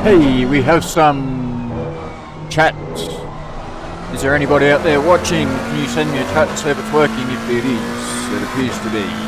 Hey, we have some chat. Is there anybody out there watching? Can you send me a chat and see if it's working? If it is, it appears to be.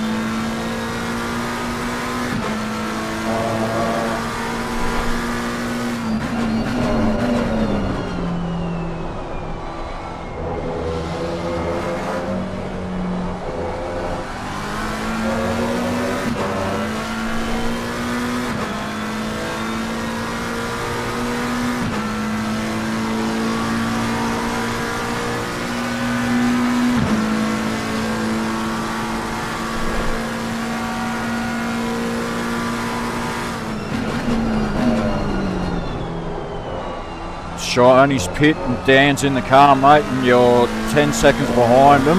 Shiny's pit and Dan's in the car, mate, and you're 10 seconds behind them,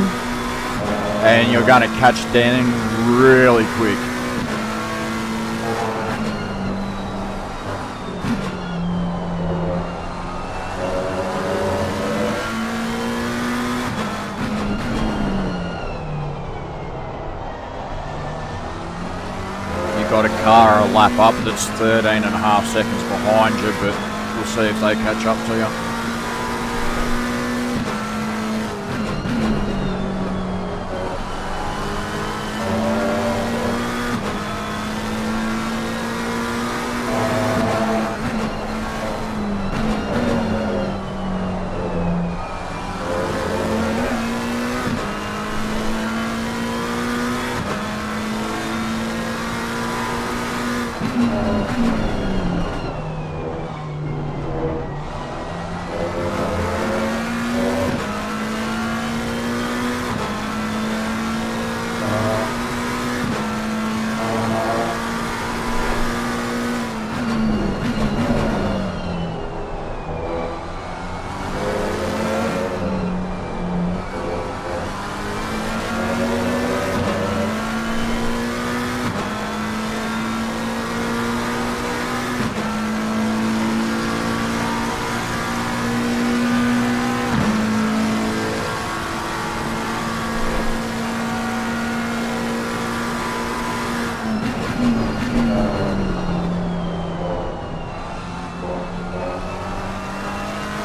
and you're going to catch Dan really quick. You've got a car a lap up that's 13.5 seconds behind you, but we'll see if they catch up to you.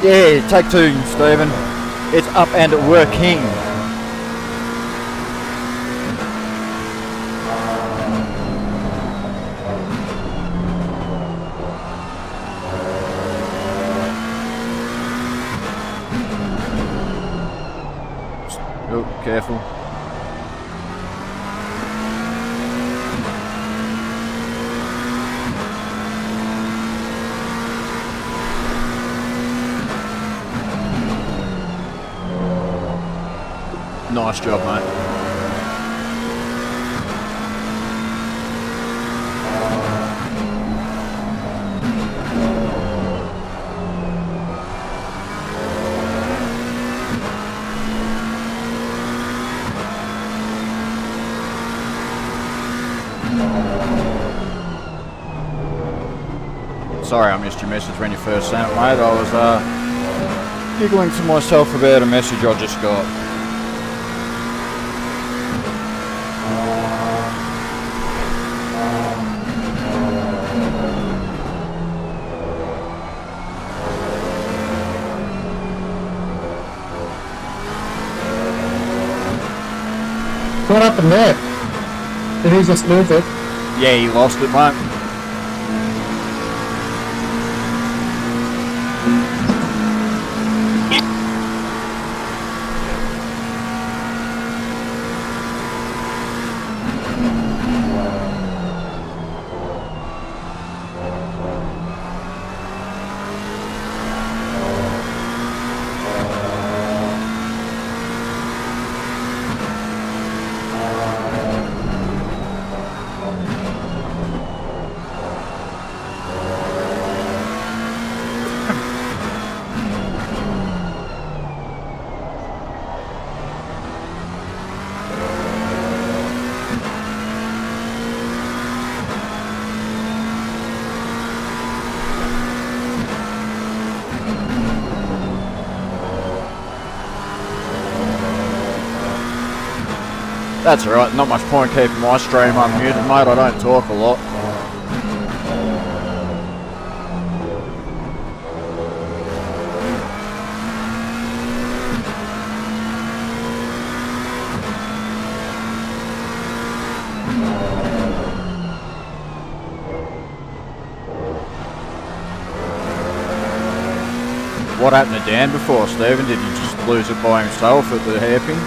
Yeah, take two, Stephen. It's up and working. Oh, careful. Nice job, mate. Sorry I missed your message when you first sent it, mate. I was giggling to myself about a message I just got. What happened there? Did he just lose it? Yeah, he lost it, mate. That's alright, not much point keeping my stream unmuted, mate. I don't talk a lot. What happened to Dan before, Stephen? Did he just lose it by himself at the hairpin?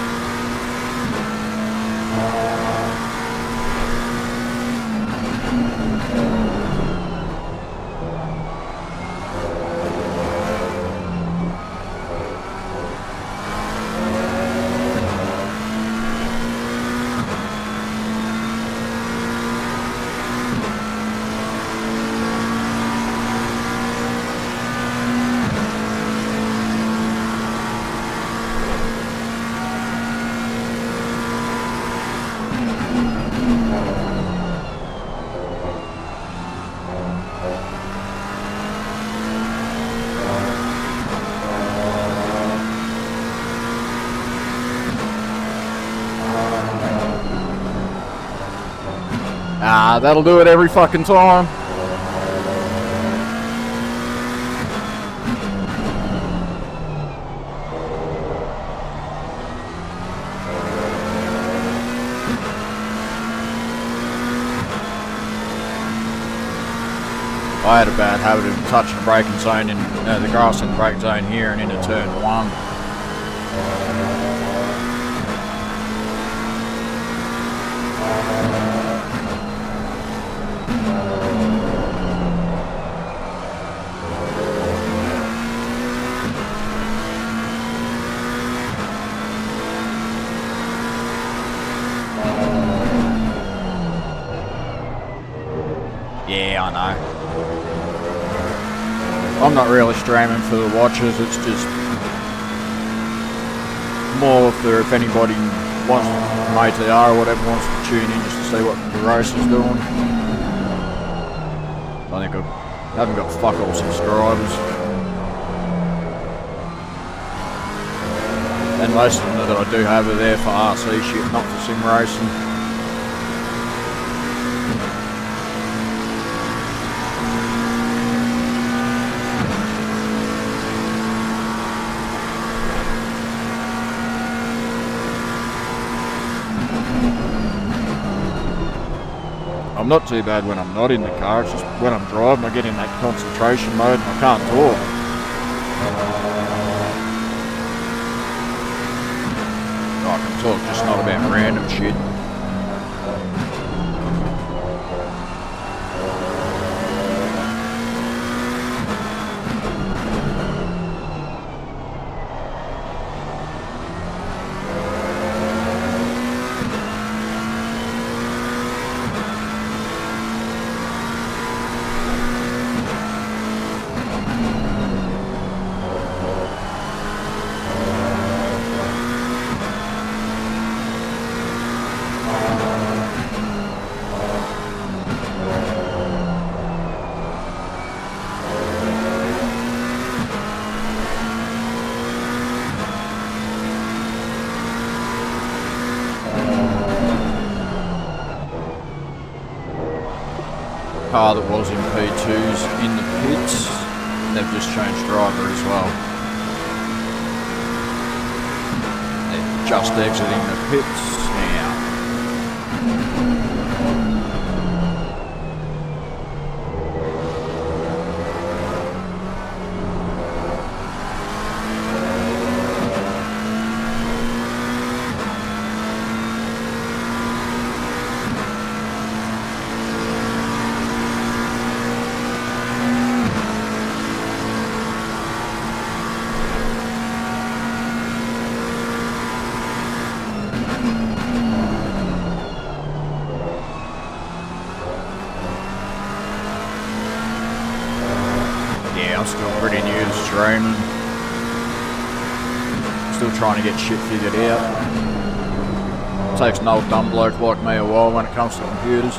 Ah, that'll do it every fucking time. I had a bad habit of touching the braking zone in the grass in the brake zone here and into turn 1. Yeah, I know. I'm not really streaming for the watchers, it's just more for if anybody wants from ATR or whatever wants to tune in just to see what the race is doing. I think I haven't got fuck all subscribers. And most of them that I do have are there for RC shit, not for sim racing. I'm not too bad when I'm not in the car, it's just when I'm driving I get in that concentration mode and I can't talk. I can talk, just not about random shit. Car that was in P2's in the pits, they've just changed driver as well. They're just exiting the pits now. I'm still pretty new to streaming. Still trying to get shit figured out. Takes an old dumb bloke like me a while when it comes to computers.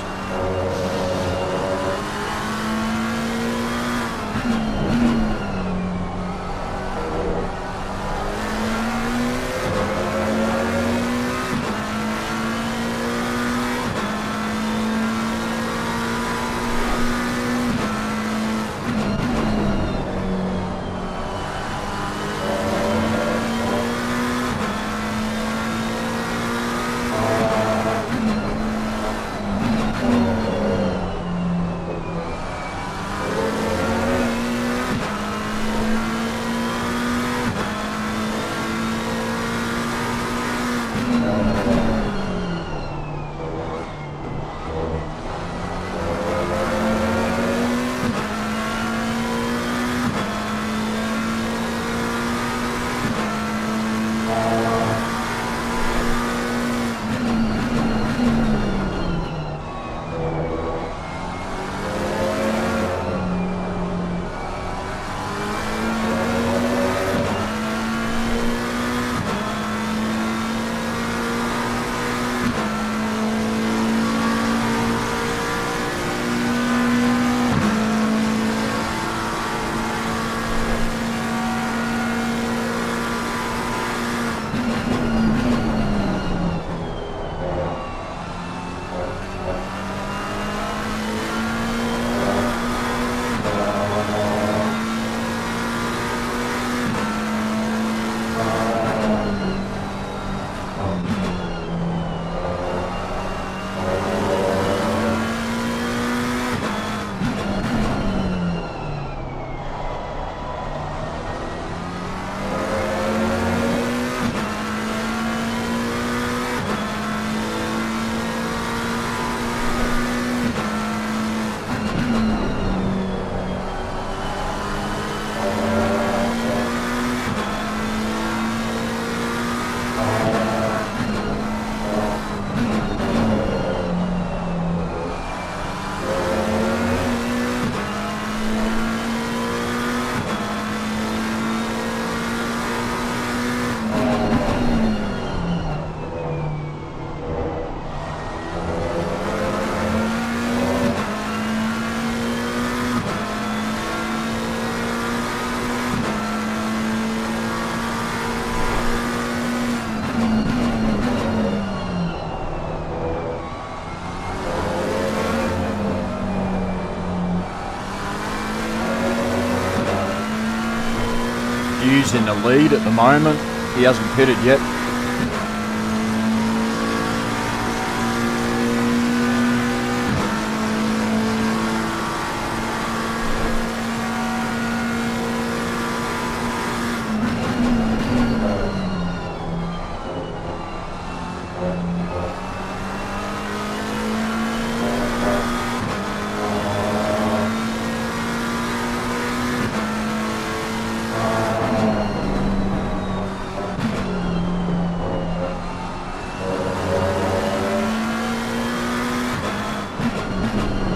Mu's in the lead at the moment. He hasn't pitted yet.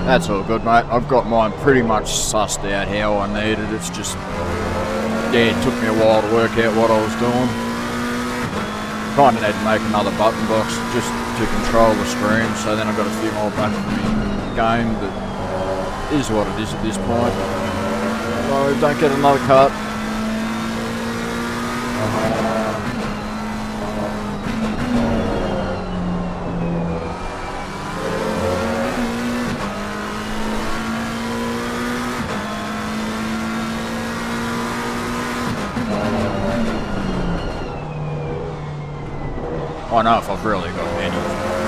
That's all good, mate. I've got mine pretty much sussed out how I need it. It's just, yeah, it took me a while to work out what I was doing. Kind of need to make another button box just to control the stream, so then I've got a few more back from the game, but it is what it is at this point. So don't get another cut. I know if I've really got any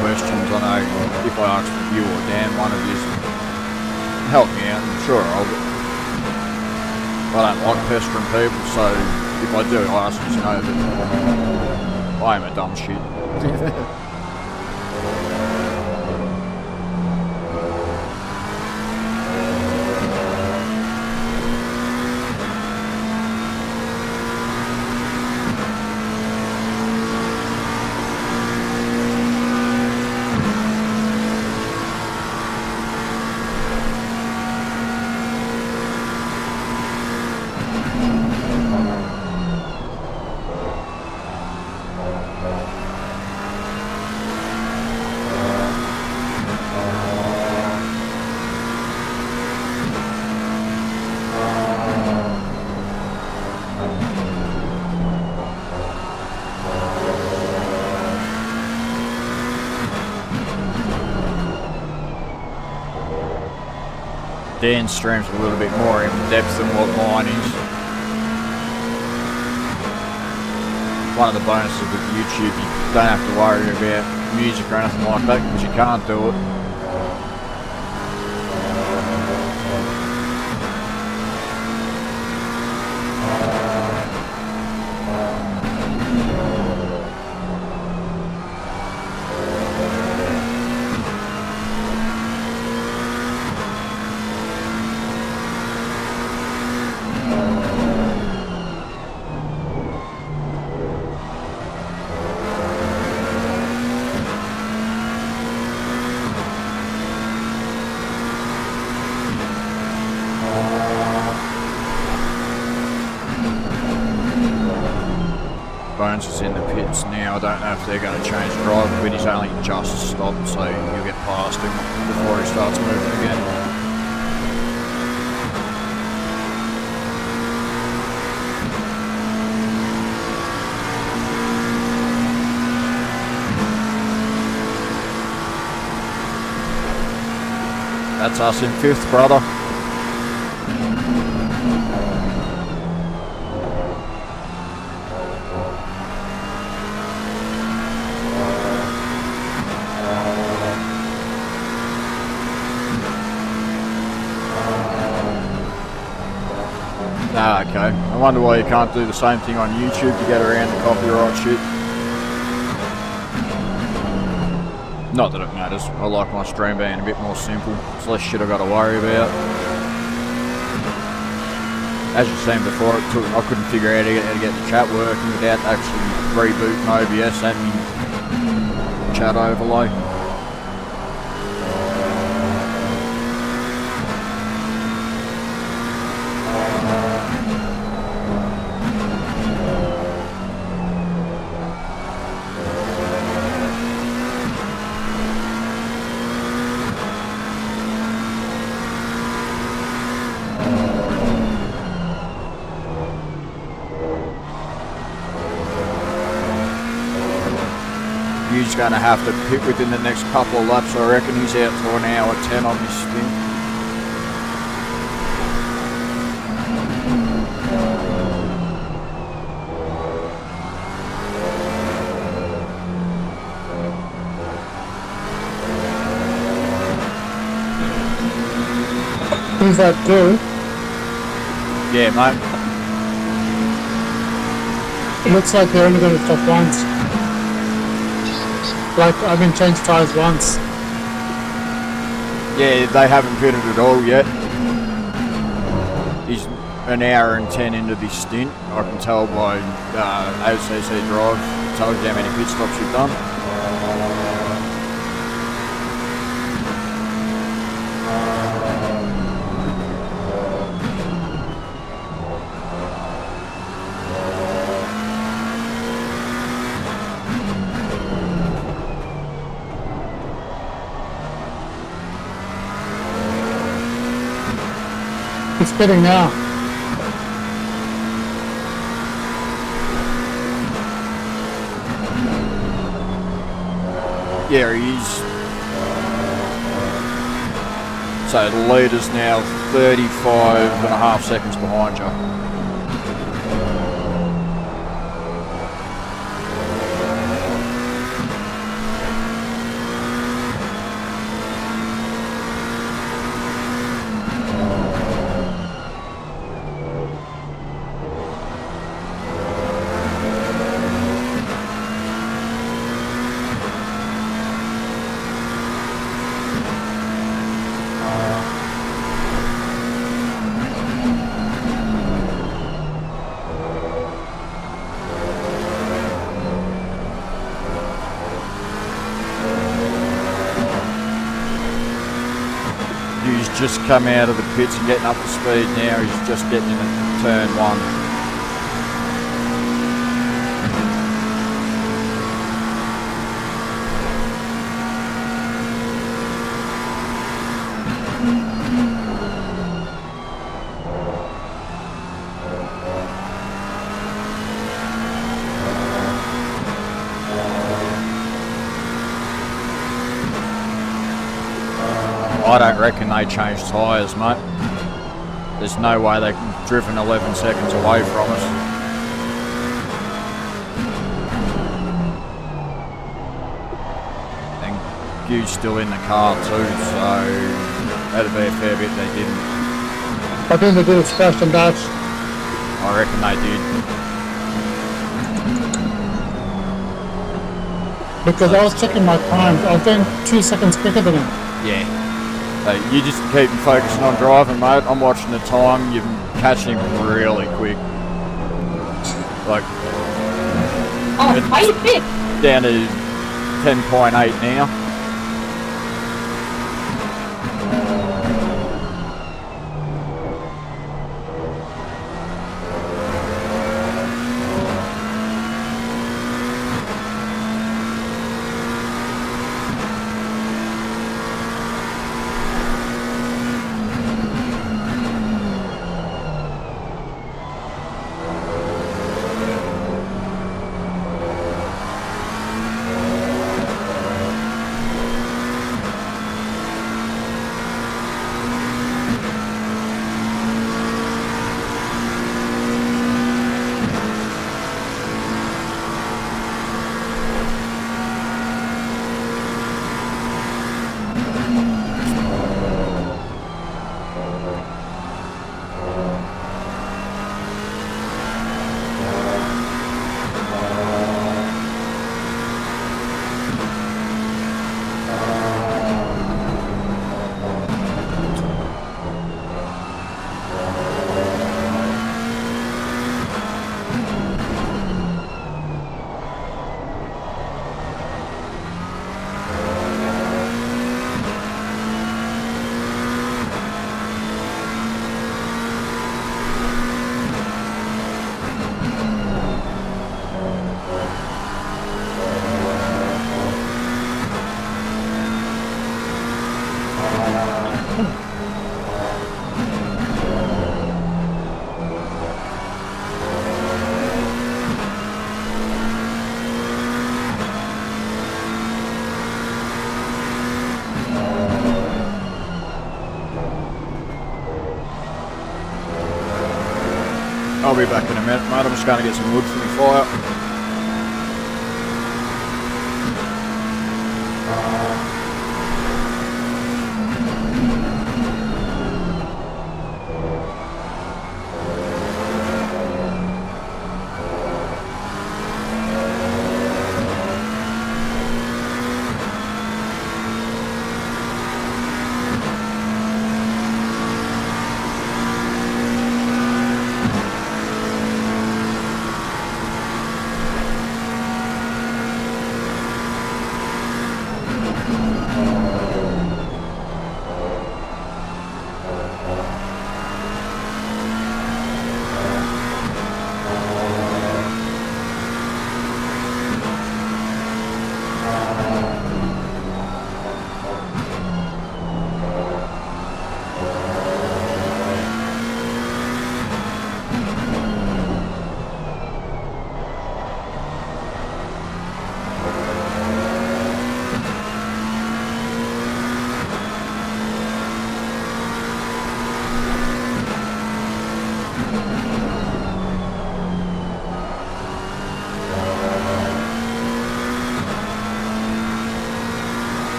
questions. I know if I ask you or Dan, one of you can help me out, I'm sure I'll. I don't like pestering people, so if I do ask, just know that I am a dumb shit. Dan's stream's a little bit more in depth than what mine is. One of the bonuses with YouTube, you don't have to worry about music or anything like that because you can't do it. Bones is in the pits now. I don't know if they're going to change driver, but he's only just stopped, so you'll get past him before he starts moving again. That's us in fifth, brother. Ah, okay. I wonder why you can't do the same thing on YouTube to get around the copyright shit. Not that it matters. I like my stream being a bit more simple. It's less shit I got to worry about. As you've seen before, I couldn't figure out how to get the chat working without actually rebooting OBS and my chat overlay. He's going to have to pit within the next couple of laps. I reckon he's out to an hour 10 on this spin. Who's that dude? Yeah, mate. It looks like they're only going to stop once. Like, I've been changed tyres once. Yeah, they haven't pitted at all yet. He's an hour and 10 into this stint. I can tell by ACC Drive. Tells you how many pit stops you've done. He's pitting now. Yeah, he's... So the leader's now 35.5 seconds behind you. He's just come out of the pits and getting up to speed now. He's just getting into turn one. I don't reckon they changed tyres, mate. There's no way they've driven 11 seconds away from us. And Gu's still in the car too, so that'd be a fair bit they didn't. I think they did a scratch and dash. I reckon they did. Because I was checking my times. I was doing 2 seconds quicker than him. Yeah. So you just keep focusing on driving, mate. I'm watching the time. You're catching him really quick. Like, Oh, how you fit? down to 10.8 now. I'll be back in a minute, mate. I'm just going to get some wood for my fire.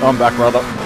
I'm back, brother.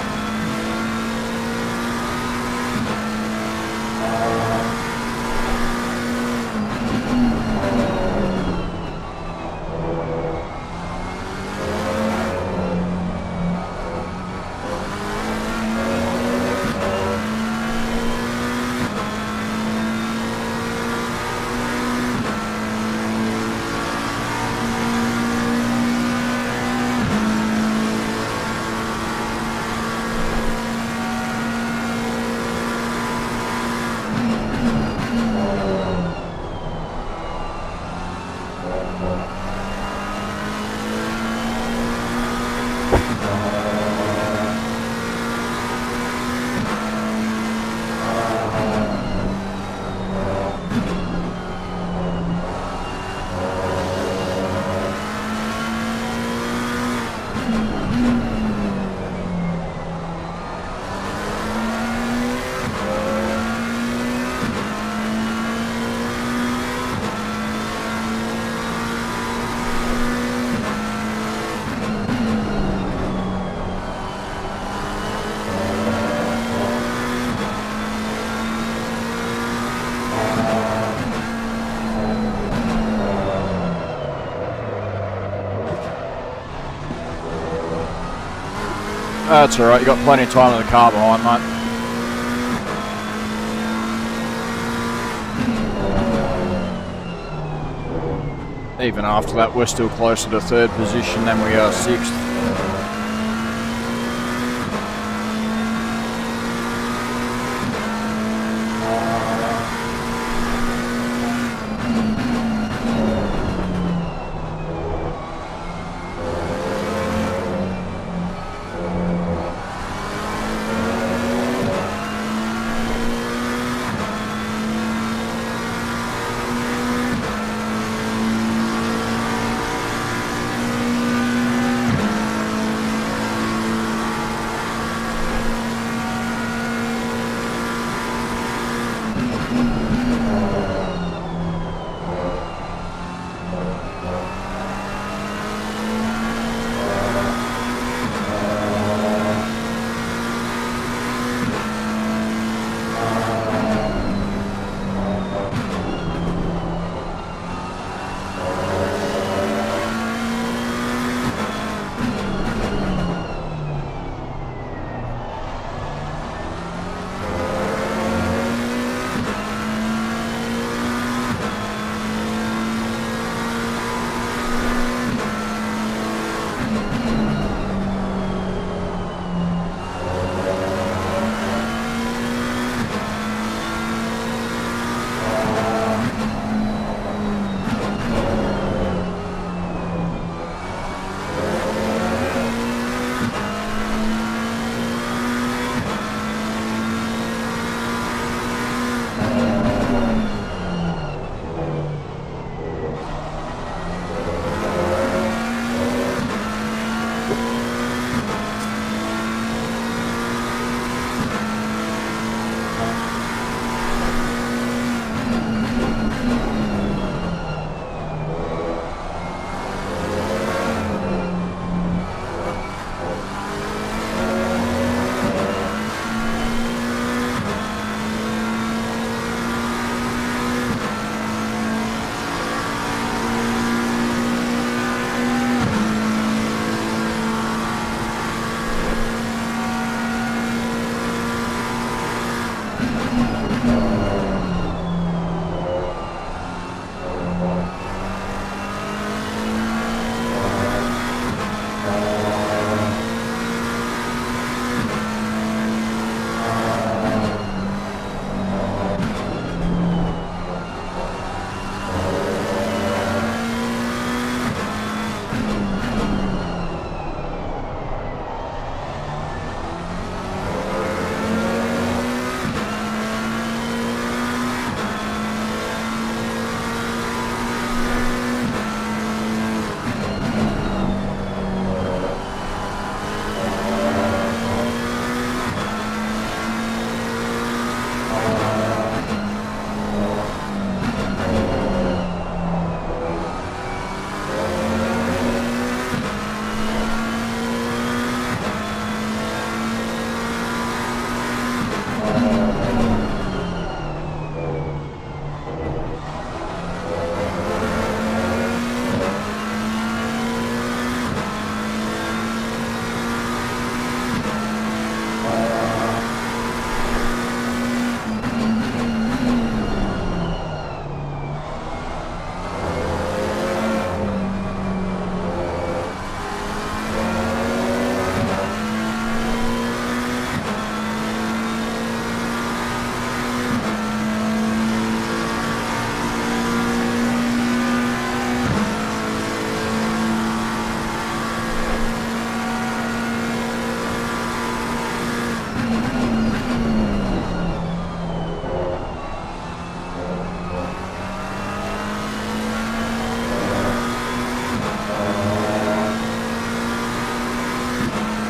That's alright, you got plenty of time in the car behind, mate. Even after that, we're still closer to third position than we are sixth.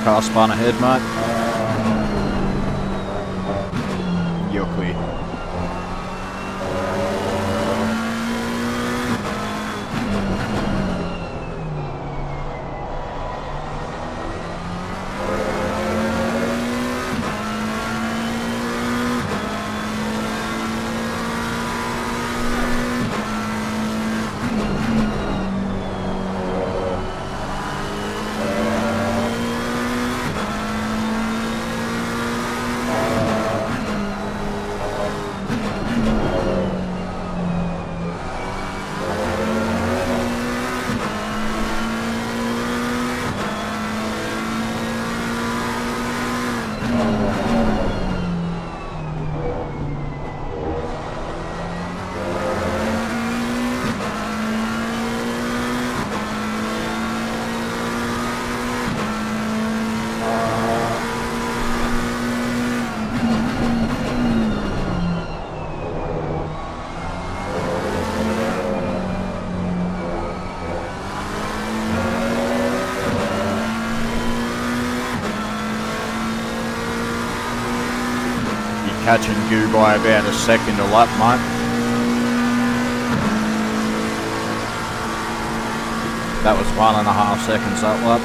car spun ahead, mate. You're clear. Catching you by about a second a lap, mate. That was 1.5 seconds that lap.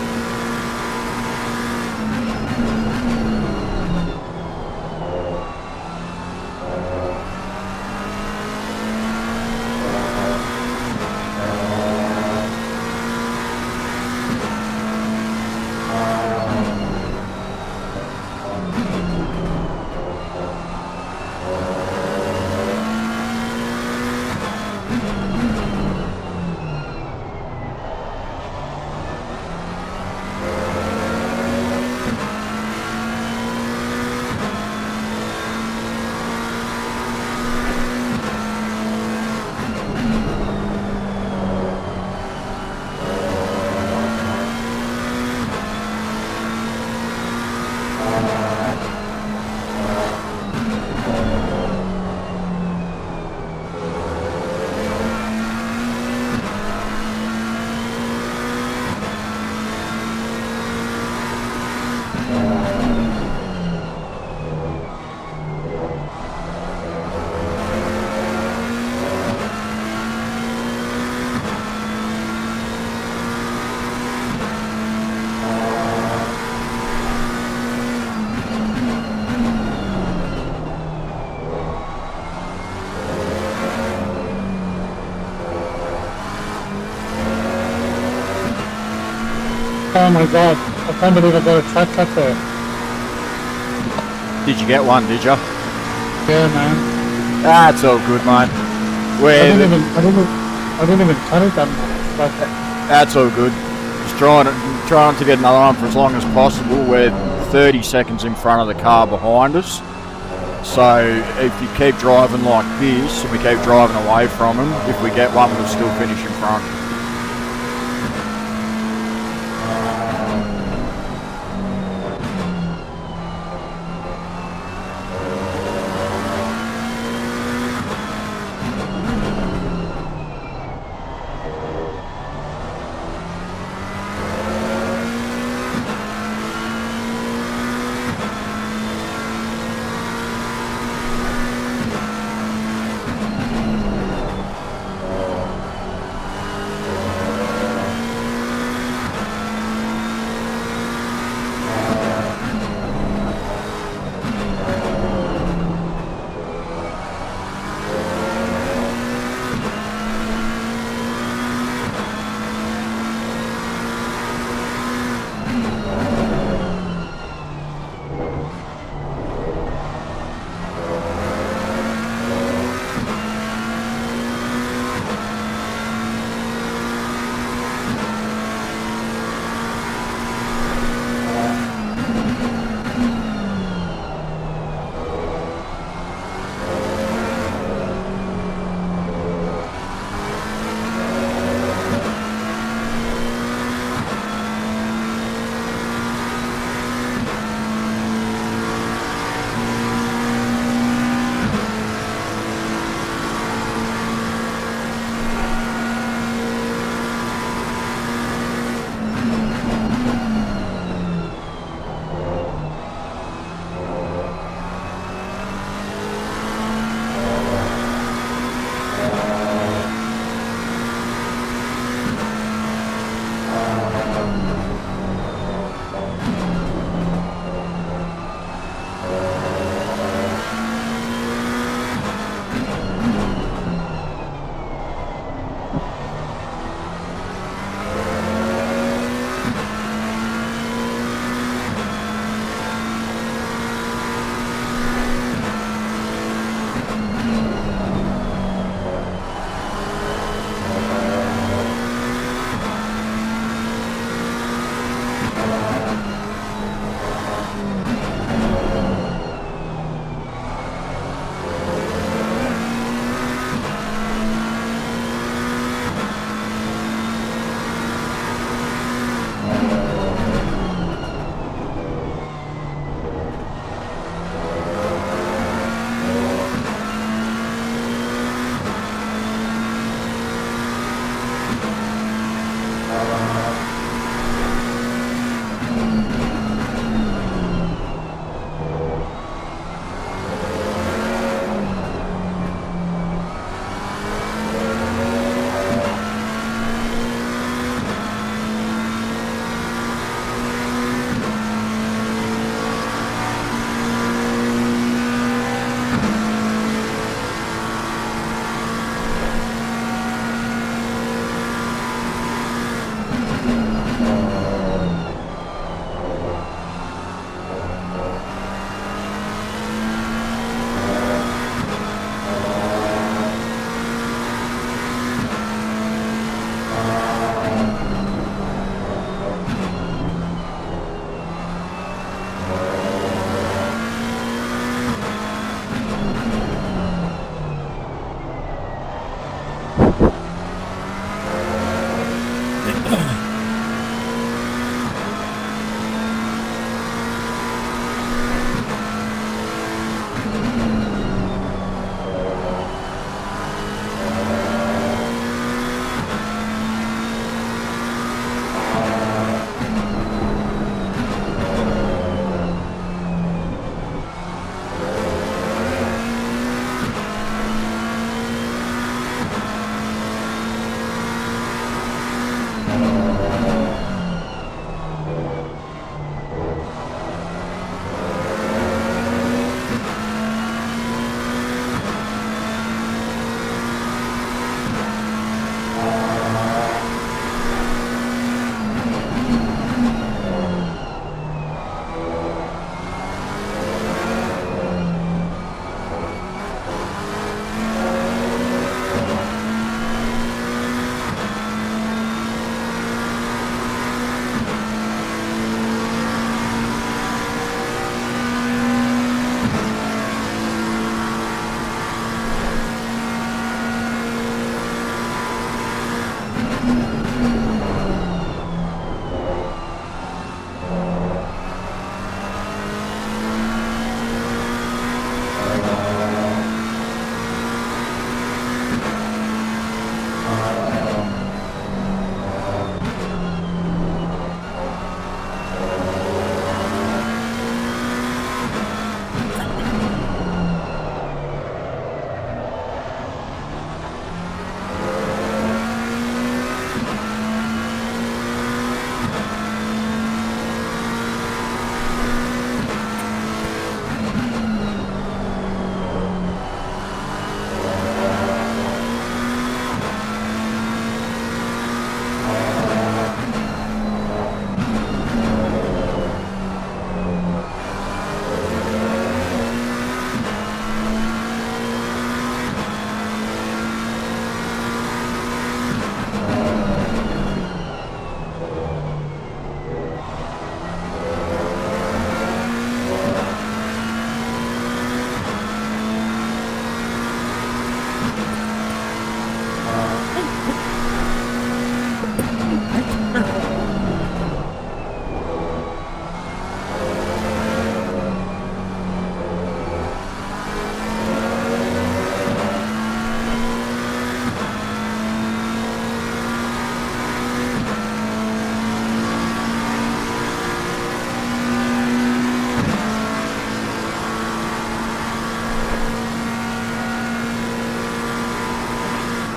Oh my god, I can't believe I got a track cut there. Did you get one, did you? Yeah, man. That's all good, mate. I didn't even cut it that much. But That's all good. Just trying to get another one for as long as possible. We're 30 seconds in front of the car behind us. So if you keep driving like this and we keep driving away from them, if we get one, we'll still finish in front.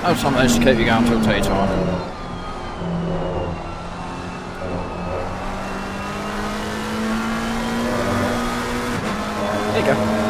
Have something to keep you going till tea time. There you go.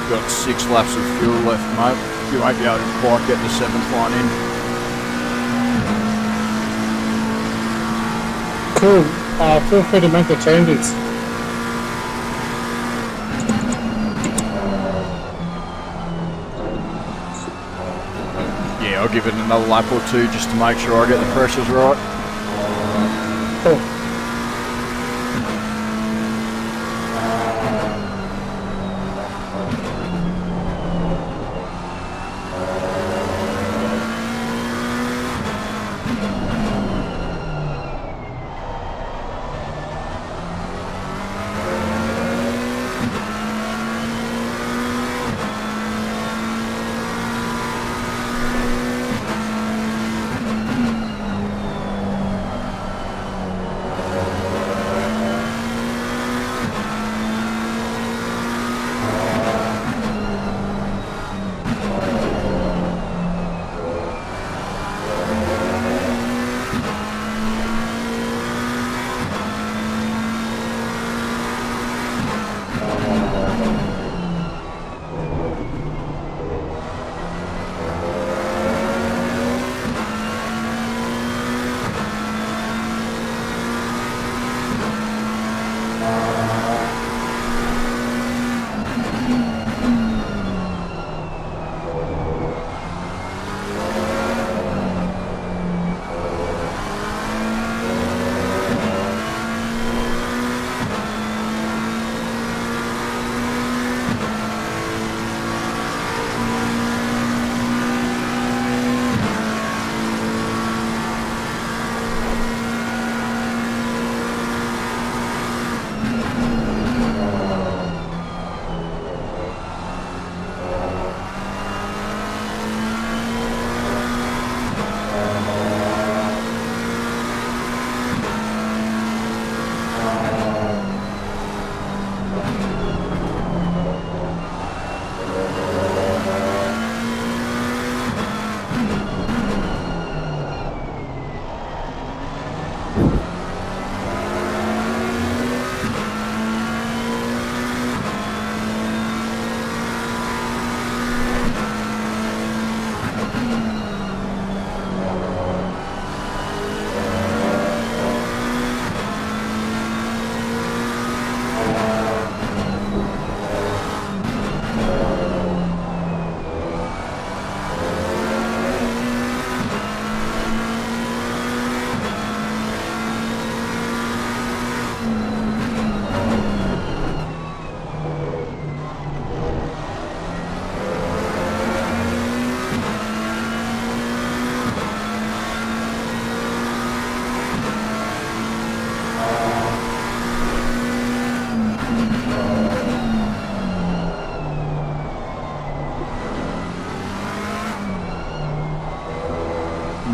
you've got 6 laps of fuel left, mate. You won't be able to quite get the 7th one in. Cool. Feel free to make the changes. Yeah, I'll give it another lap or 2 just to make sure I get the pressures right. Cool.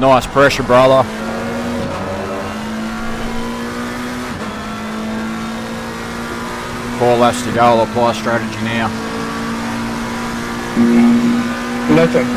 Nice pressure, brother. 4 laps to go. I'll apply strategy now. Nothing.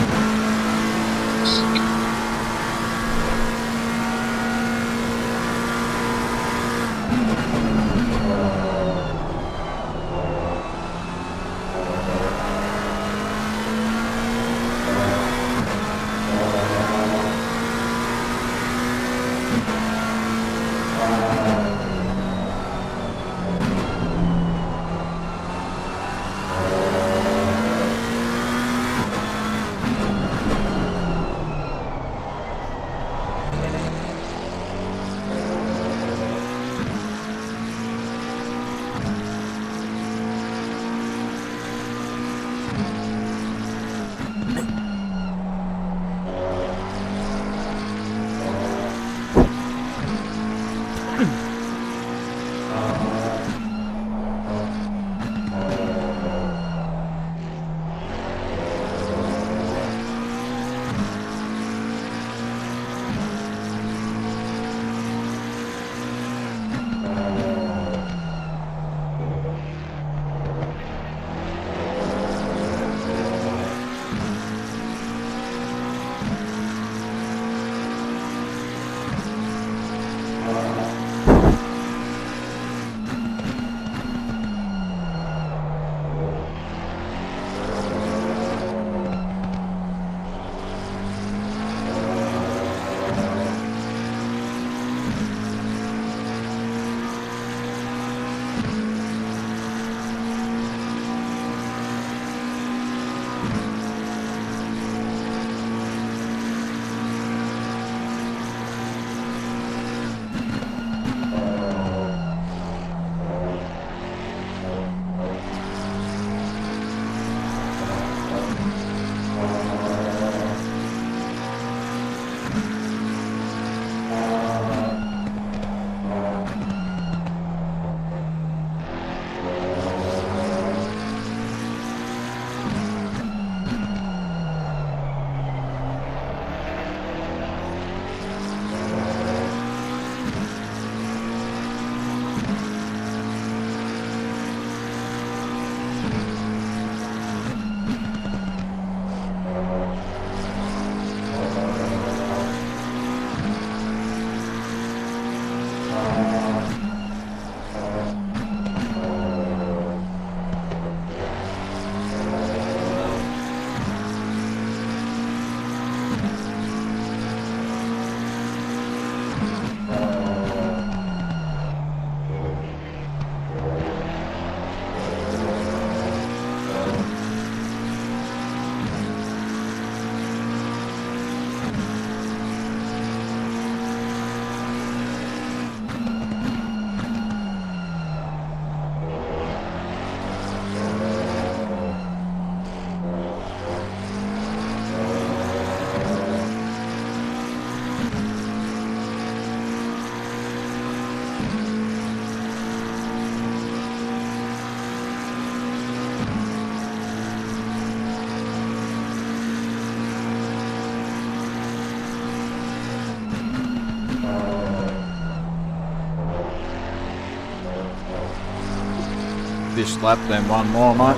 this lap than one more, mate.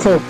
Cool.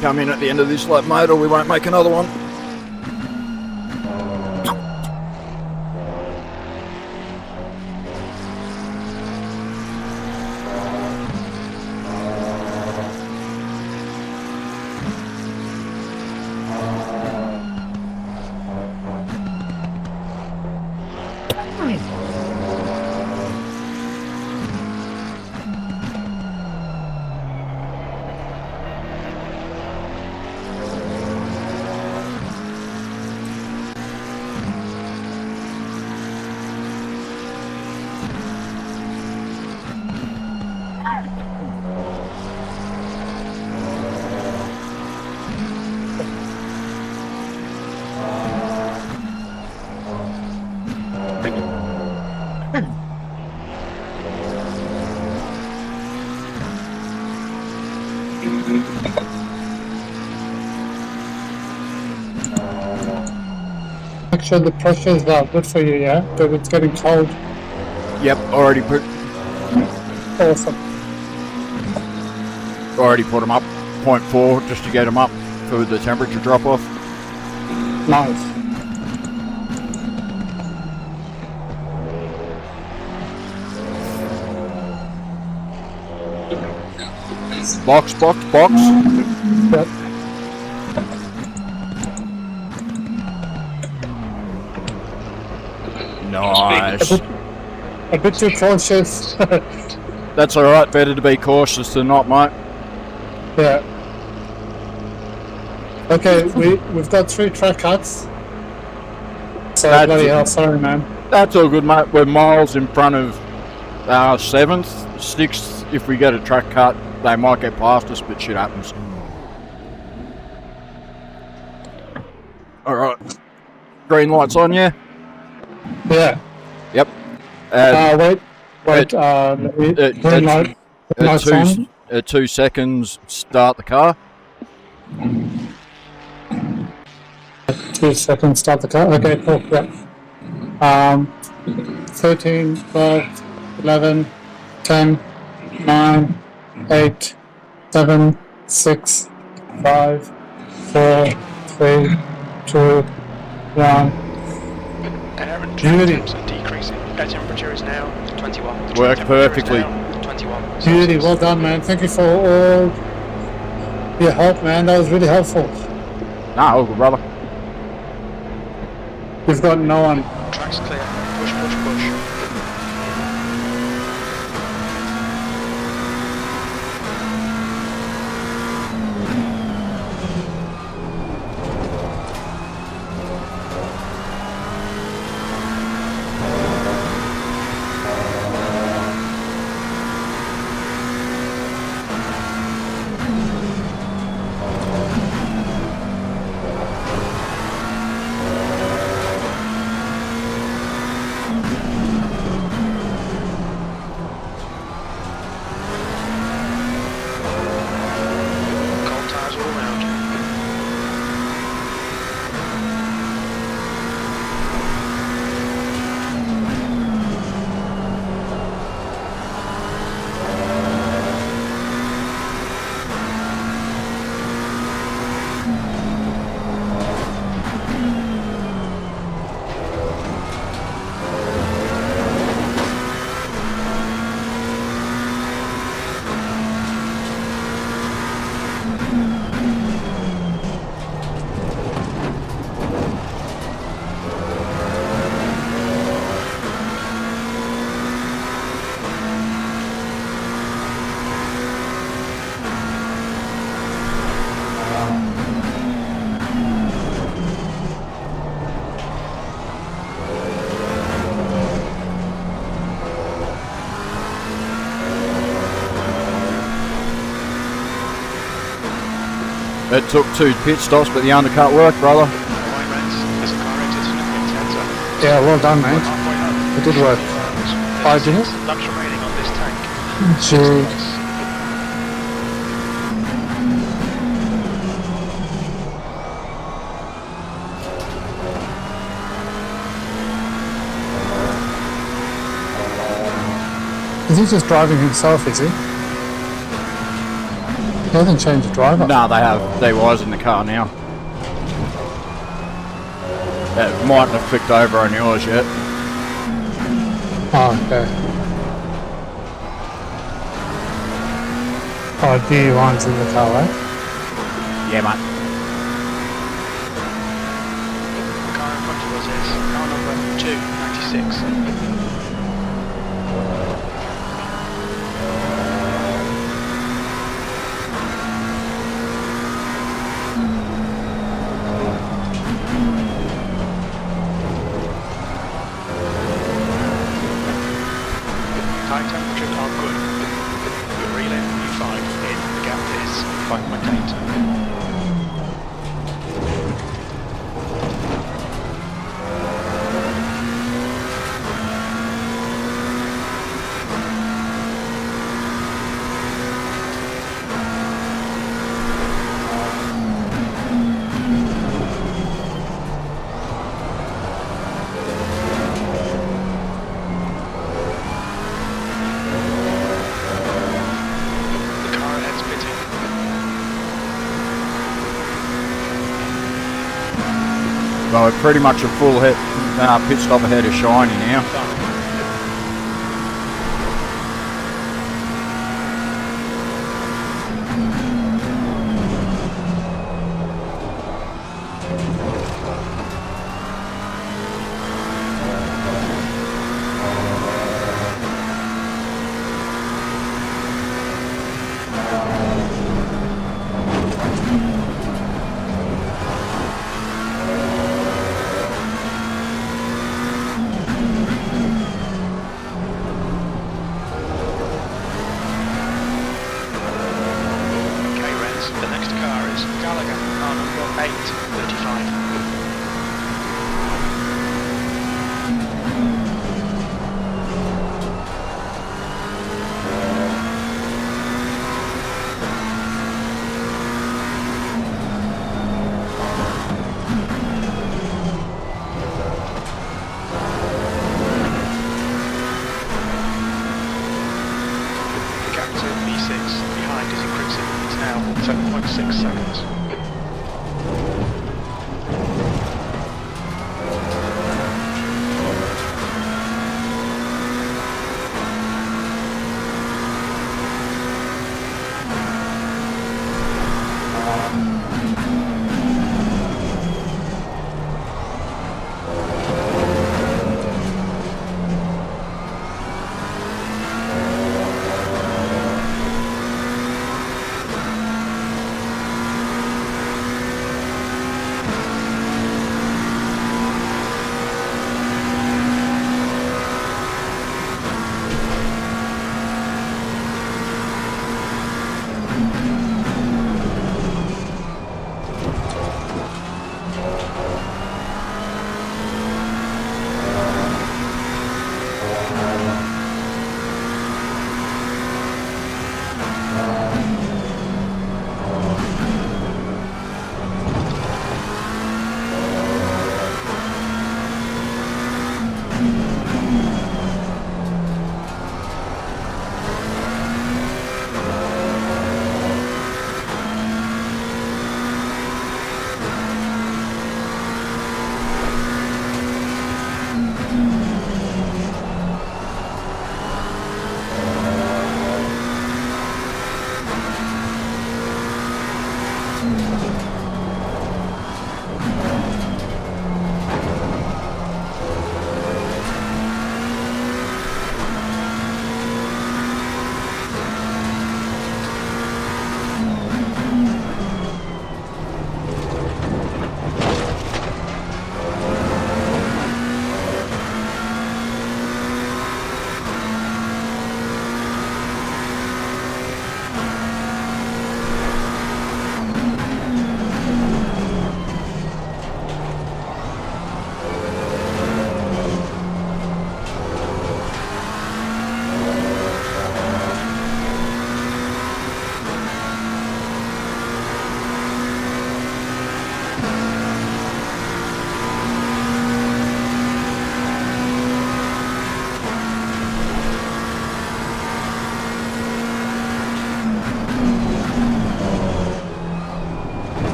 Come in at the end of this lap, mate, or we won't make another one. Make sure the pressure's good for you, yeah? Because it's getting cold. Yep, already put Awesome. them up 0.4 just to get them up for the temperature drop off. Nice. Box. Yep. Nice. A bit too cautious. That's alright, better to be cautious than not, mate. Yeah. Okay, we've got 3 track cuts. So That's- bloody hell, sorry man. That's all good, mate. We're miles in front of 7th, 6th. If we get a track cut, they might get past us, but shit happens. Alright. Green light's on, yeah? Yeah. Yep. Wait. Green light. Green light's on. At 2 seconds, start the car. 2 seconds, start the car. Okay, cool. Yeah. 13, 12, 11, 10, 9, 8, 7, 6, 5, 4, 3, 2, 1. Beauty. Decreasing. Air temperature is now 21. The Worked temperature is perfectly. now 21. Beauty, well done, man. Thank you for all your help, man. That was really helpful. Nah, all good, brother. We've got no one. Track's clear. Push. It took 2 pit stops, but the undercut worked, brother. Alright, Reds. There's a car exiting at pit 10, so Yeah, well done, we're mate. halfway home. It did work. 5 minutes? Laps remaining on this tank. Gee. Is he just driving himself, is he? He hasn't changed the driver. No, they have. They was in the car now. It mightn't have flicked over on yours yet. Oh, okay. Oh, D1's in the car, right? Yeah, mate. The car in front of us is car number 296. Tire temperatures are good. We're relaying V5 in. The gap is 5.8. The car ahead's pitting. Well, we're pretty much a full pit stop ahead of Shiny now. Done. Okay, Reds. The next car is Gallagher, car number 835. The gap to V6 behind is increasing. It's now 7.6 seconds.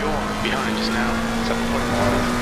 Your behind is now 7.5.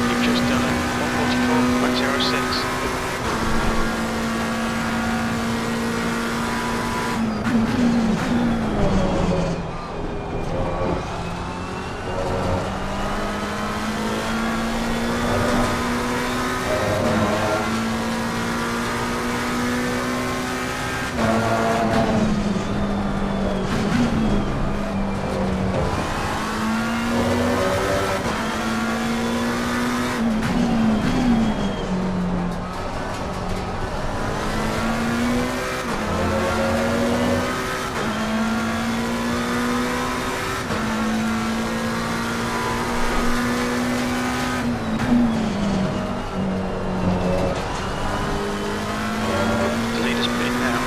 You've just done it. 144.06. The leader's pit now.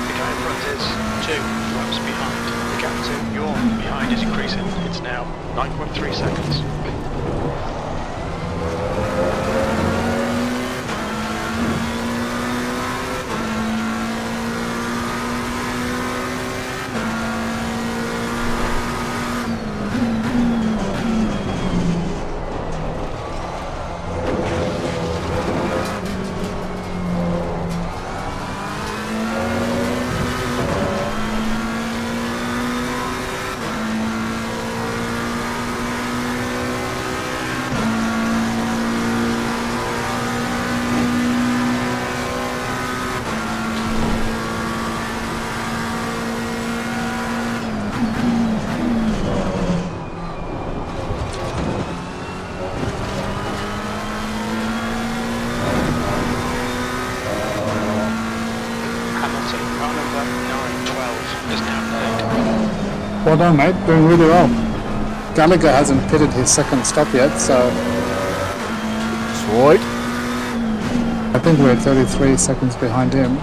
The guy in front is 2 laps behind. The gap to your behind is increasing. It's now 9.3 seconds. Hamilton, car number 912, is now late. Well done, mate. Doing really well. Gallagher hasn't pitted his second stop yet, so Sweet. I think we're 33 seconds behind him.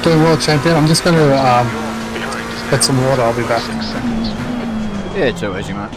Doing well, champion. I'm just going to You're behind is now get some water. I'll be back. 6 seconds. Yeah, too easy, mate.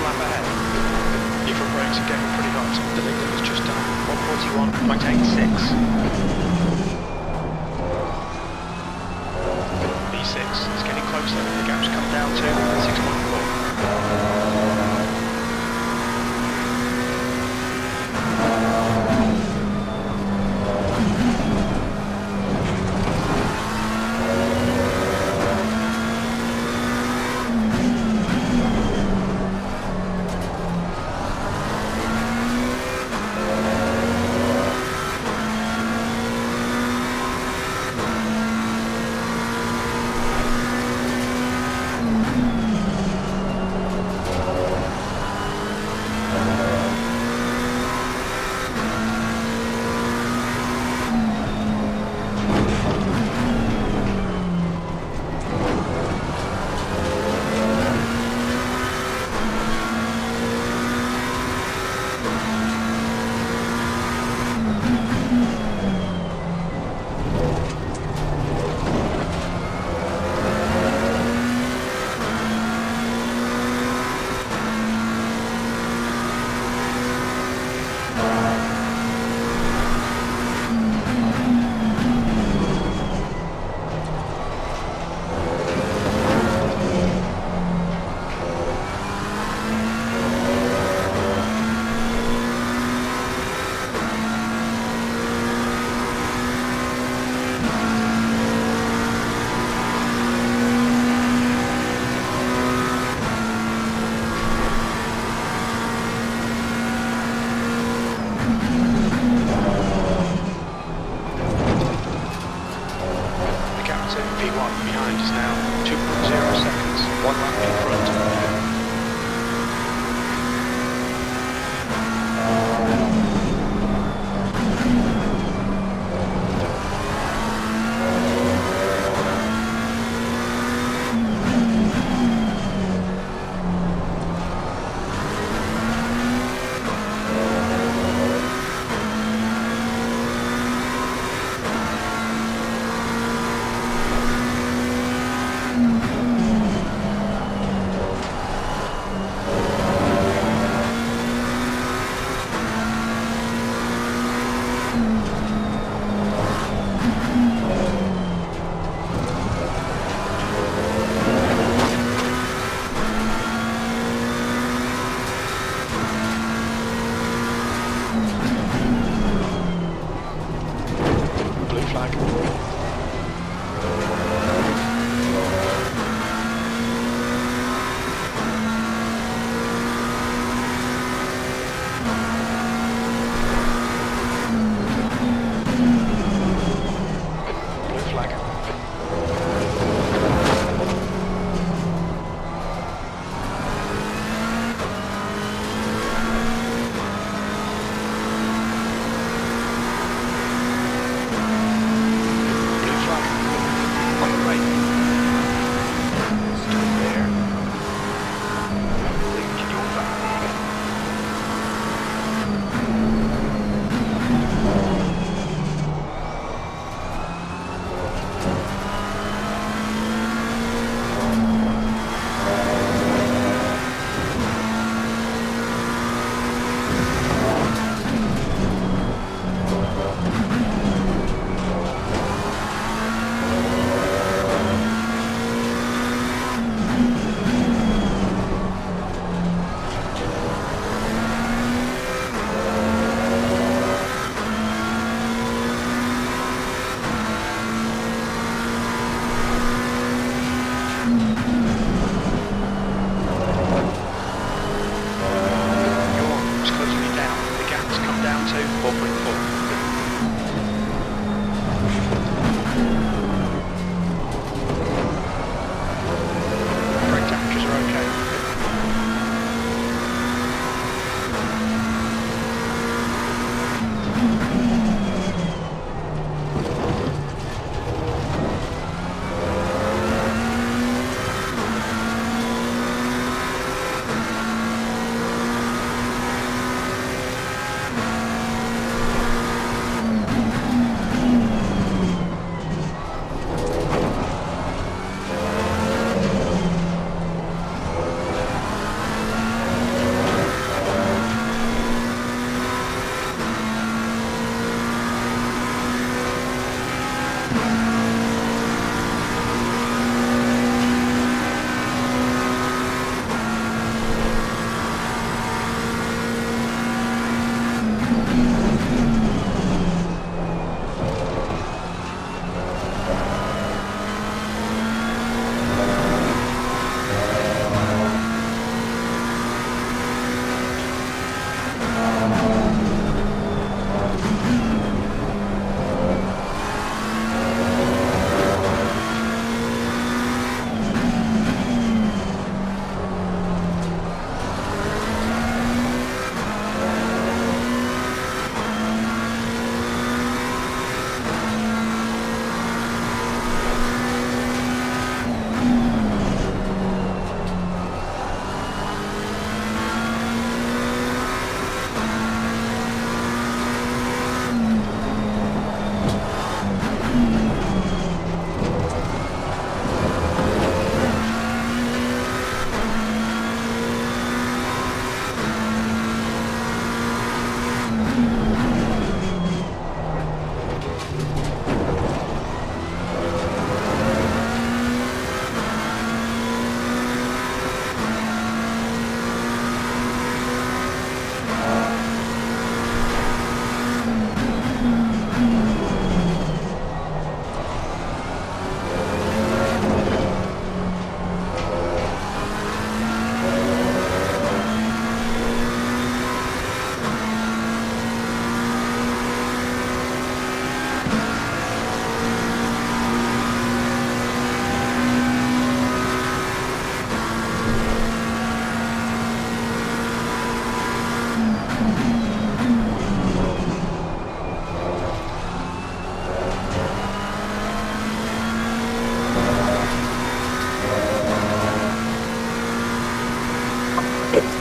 lap ahead. Your front brakes are getting pretty hot. The leader was just done 141.86. B6 is getting closer. The gap's come down to 6.4.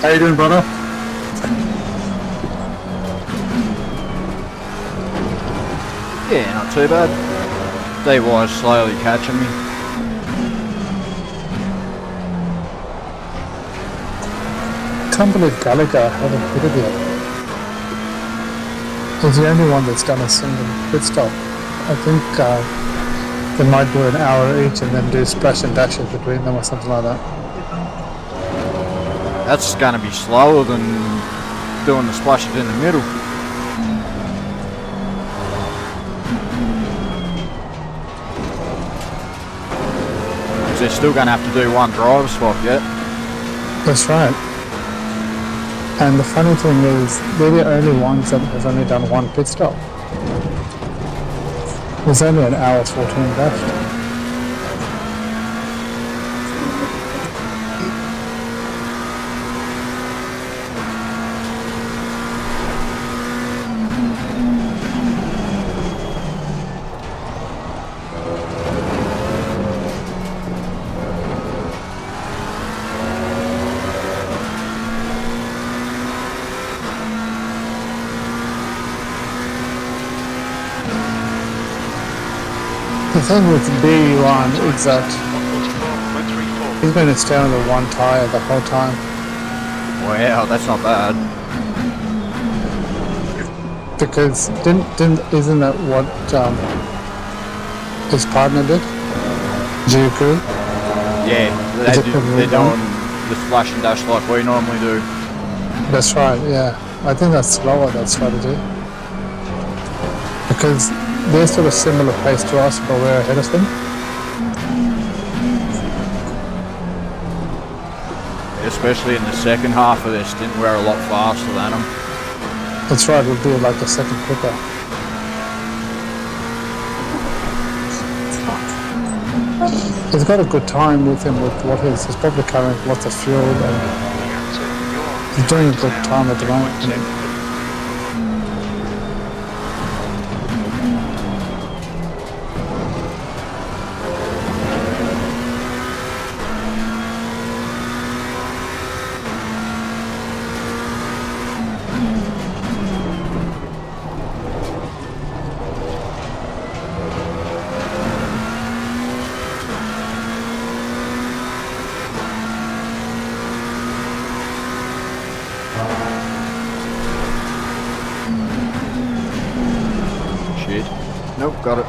How you doing, brother? Yeah, not too bad. DY's slowly catching me. Can't believe Gallagher haven't hit it yet. He's the only one that's done a single pit stop. I think they might do an hour each and then do splash and dashes between them or something like that. That's going to be slower than doing the splashes in the middle. Because they're still going to have to do one driver swap yet. That's right. And the funny thing is, they're the only ones that have only done one pit stop. There's only an hour 14 left. The thing with B1 is that 144, he's been stay on the one tyre the whole time. Wow, that's not bad. Because isn't that what his partner did? Juku? Yeah, Is it they're probably doing the splash and dash like we normally do. That's right, yeah. I think that's slower, that strategy. Because they're sort of similar pace to us, but we're ahead of them. Especially in the second half of their stint, we're a lot faster than them. That's right, we'll be like a second quicker. He's got a good time with him with what he's probably carrying lots of fuel and he's doing a good time at the moment. Shit. Nope, got it.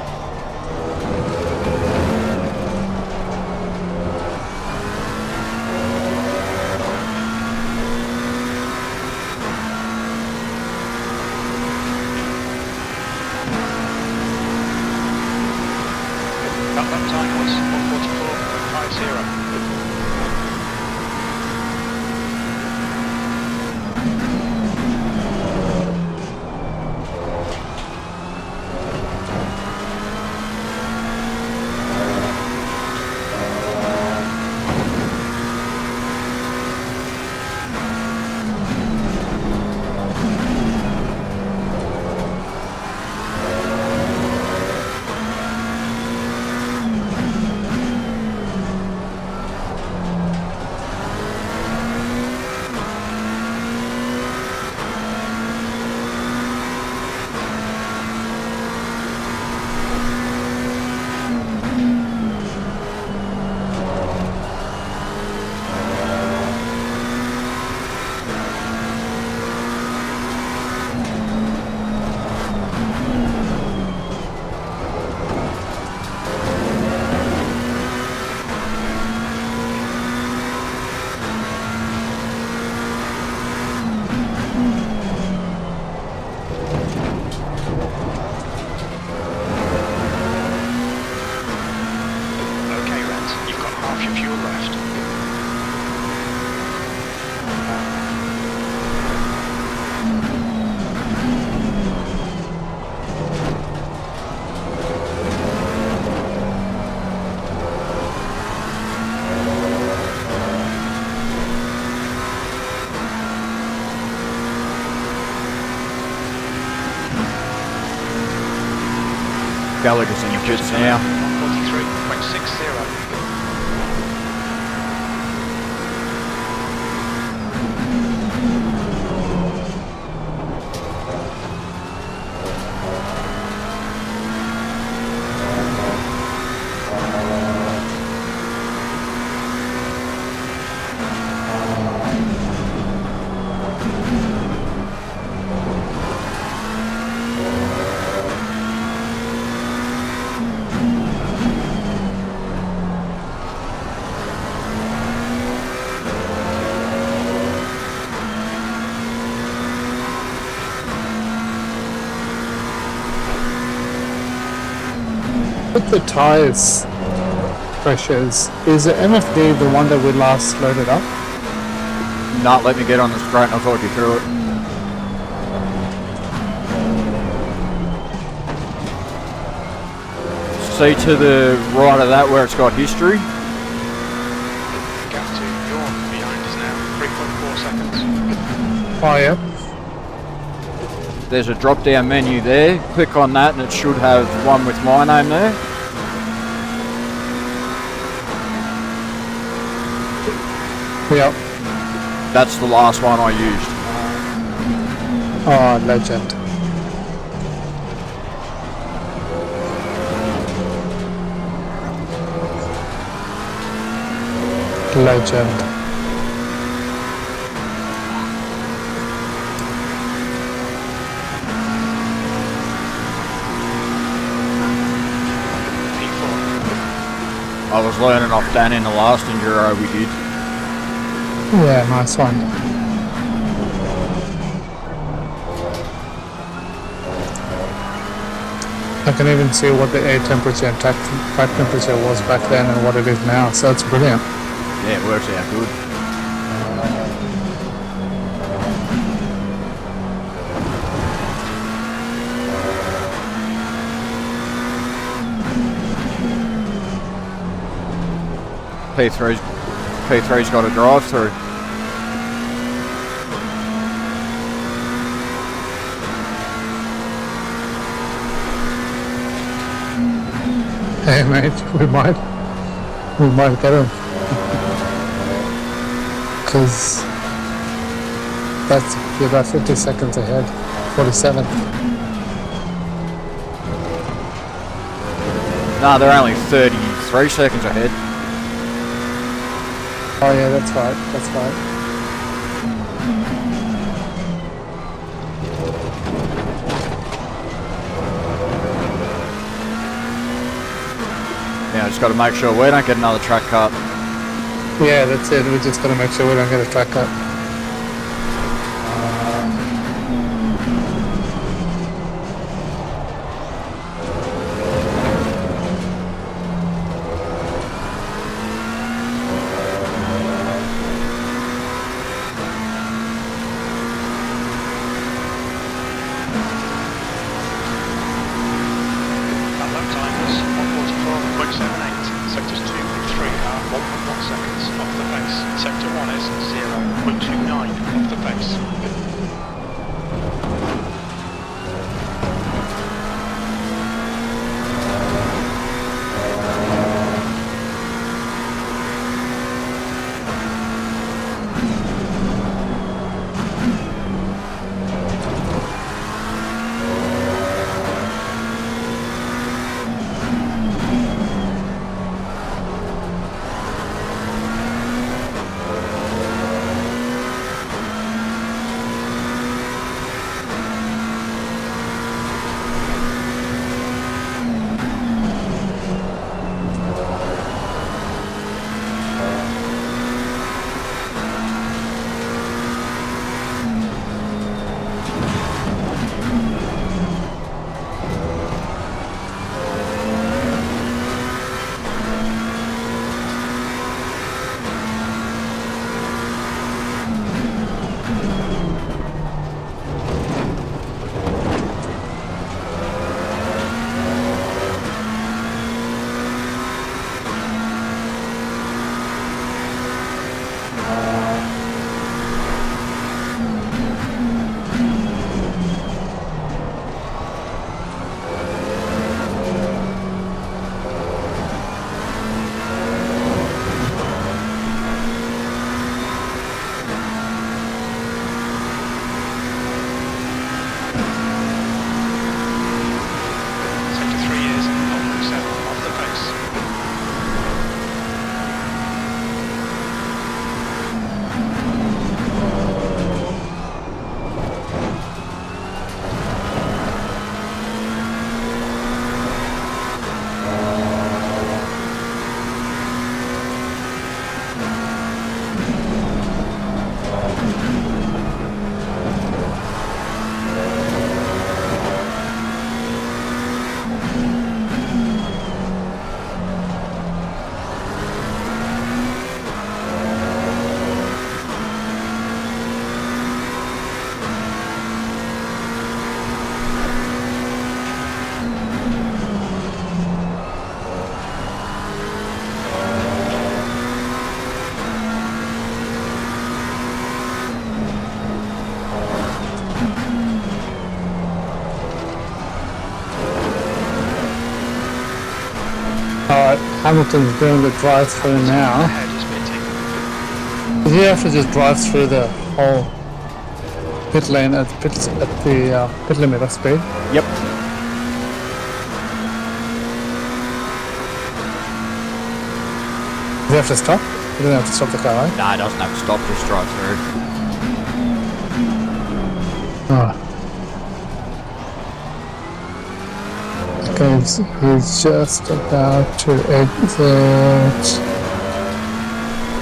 Gallagher's in the pits now. 143.60. With the tyres pressures, is the MFD the one that we last loaded up? Not let me get on the straight and I'll talk you through it. See to the right of that where it's got history? Gap to Yorn behind us now. 3.4 seconds. Oh, yeah. There's a drop down menu there. Click on that and it should have one with my name there. Yep. That's the last one I used. Oh, legend. Legend. I was learning off Dan in the last Enduro we did. Yeah, nice one. I can even see what the air temperature and track temperature was back then and what it is now, so it's brilliant. Yeah, it works out good. P3's got a drive through. Hey mate, we might get him. Because you're about 50 seconds ahead. 47. Nah, they're only 33 seconds ahead. Oh yeah, that's right. Yeah, just got to make sure we don't get another track cut. Yeah, that's it. We just got to make sure we don't get a track cut. That lap time was 144.78. Sectors 2 and 3 are 1.1 seconds off the pace. Sector 1 is Hamilton's doing the drive-through now. Ahead is pitting. Did you have to just drive through the whole pit lane at the pit limiter speed? Yep. Did you have to stop? You didn't have to stop the car, right? Nah, it doesn't have to stop, just drive through. Oh. Okay, he's just about to exit.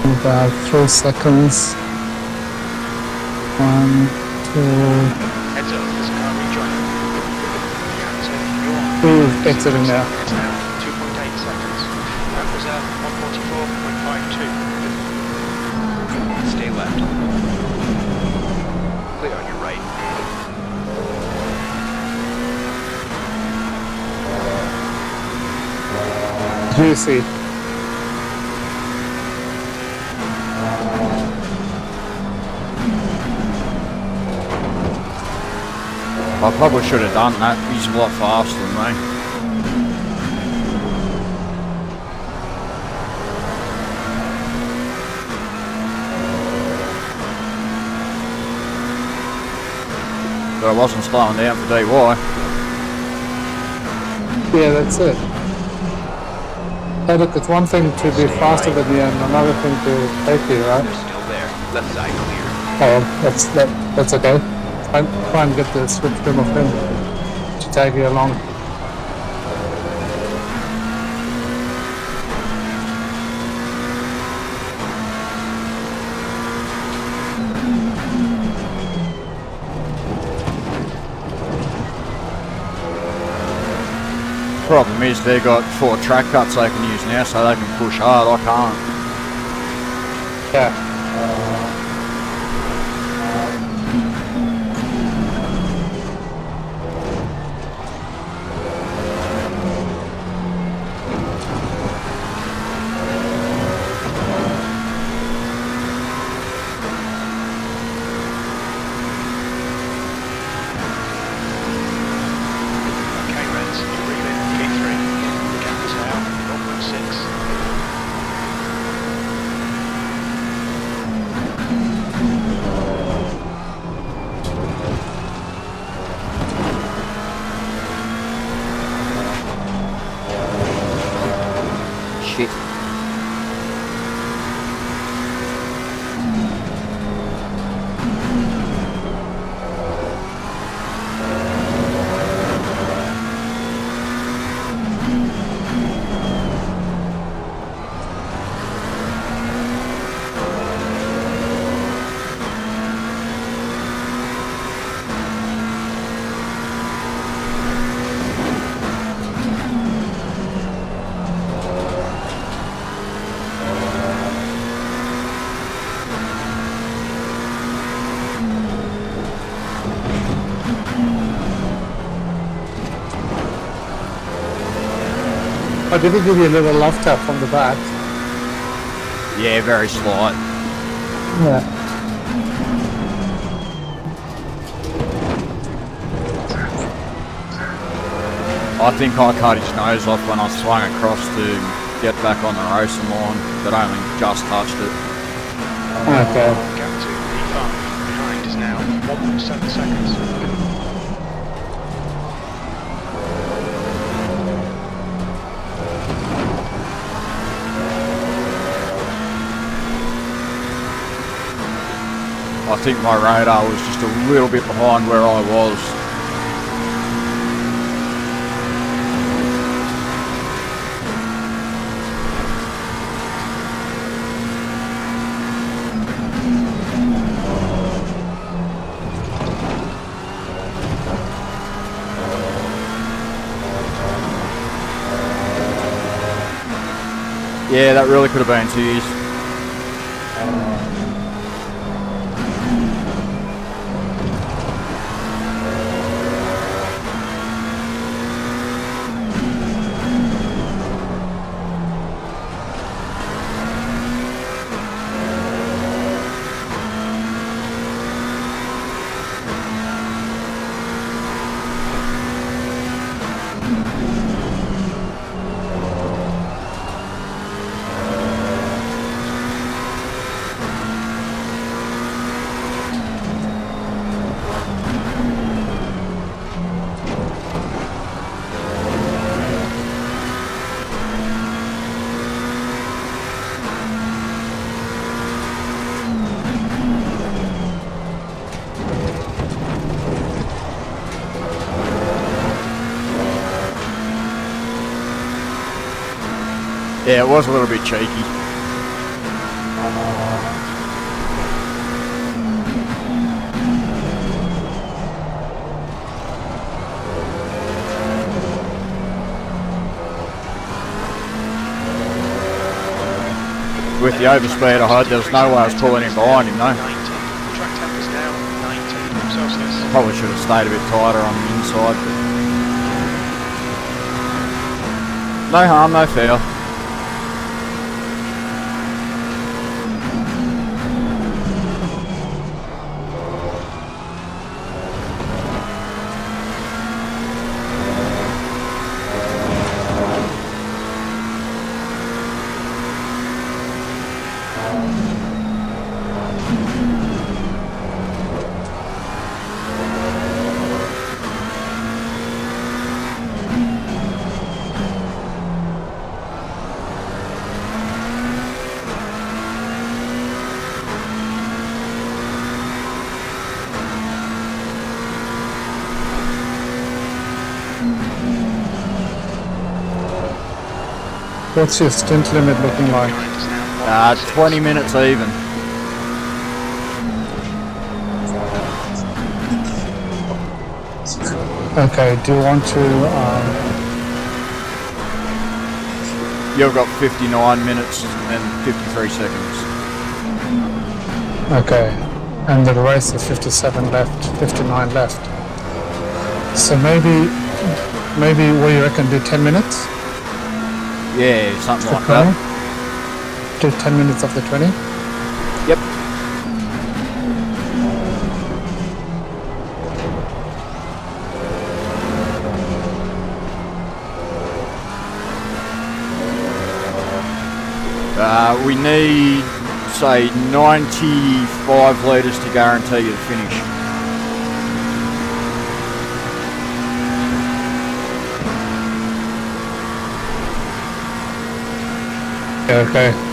In about 3 seconds. 1, 2. Heads up, there's a car rejoining. Gap to York. Who's exiting now? It's now 2.8 seconds. That was 144.52. Stay left. Clear on your right. Juicy. I probably should have done that. He's a lot faster than me. But I wasn't slowing down for DY. Yeah, that's it. Hey, look, it's one thing to be faster than you and another thing to take you, right? They're still there. Left side clear. Oh, that's okay. Try and get the switch trim of him to tag you along. Problem is they've got 4 track cuts they can use now, so they can push hard. I can't. Yeah. Okay, Reds, you're reeling P3. Gap is now 0.6. Shit. Oh, did he give you a little love tap from the back? Yeah, very slight. Yeah. I think I cut his nose off when I swung across to get back on the racing line, but only just touched it. Okay. Gap to P5. Behind is now 1.7 seconds. I think my radar was just a little bit behind where I was. Yeah, that really could have been 2 years. Yeah, it was a little bit cheeky. With the overspeed I had, there was no way I was pulling in behind him, though. 90. Track temperature's down 90 Celsius. Probably should have stayed a bit tighter on the inside, but... No harm, no foul. What's your stint limit looking like? 20 minutes even. Okay, do you want to, You've got 59 minutes and 53 seconds. okay, and the race is 57 left, 59 left. So maybe what do you reckon, do 10 minutes? Yeah, something like Okay. that. Do 10 minutes of the 20? Yep. We need, say, 95 litres to guarantee you the finish. Yeah, okay.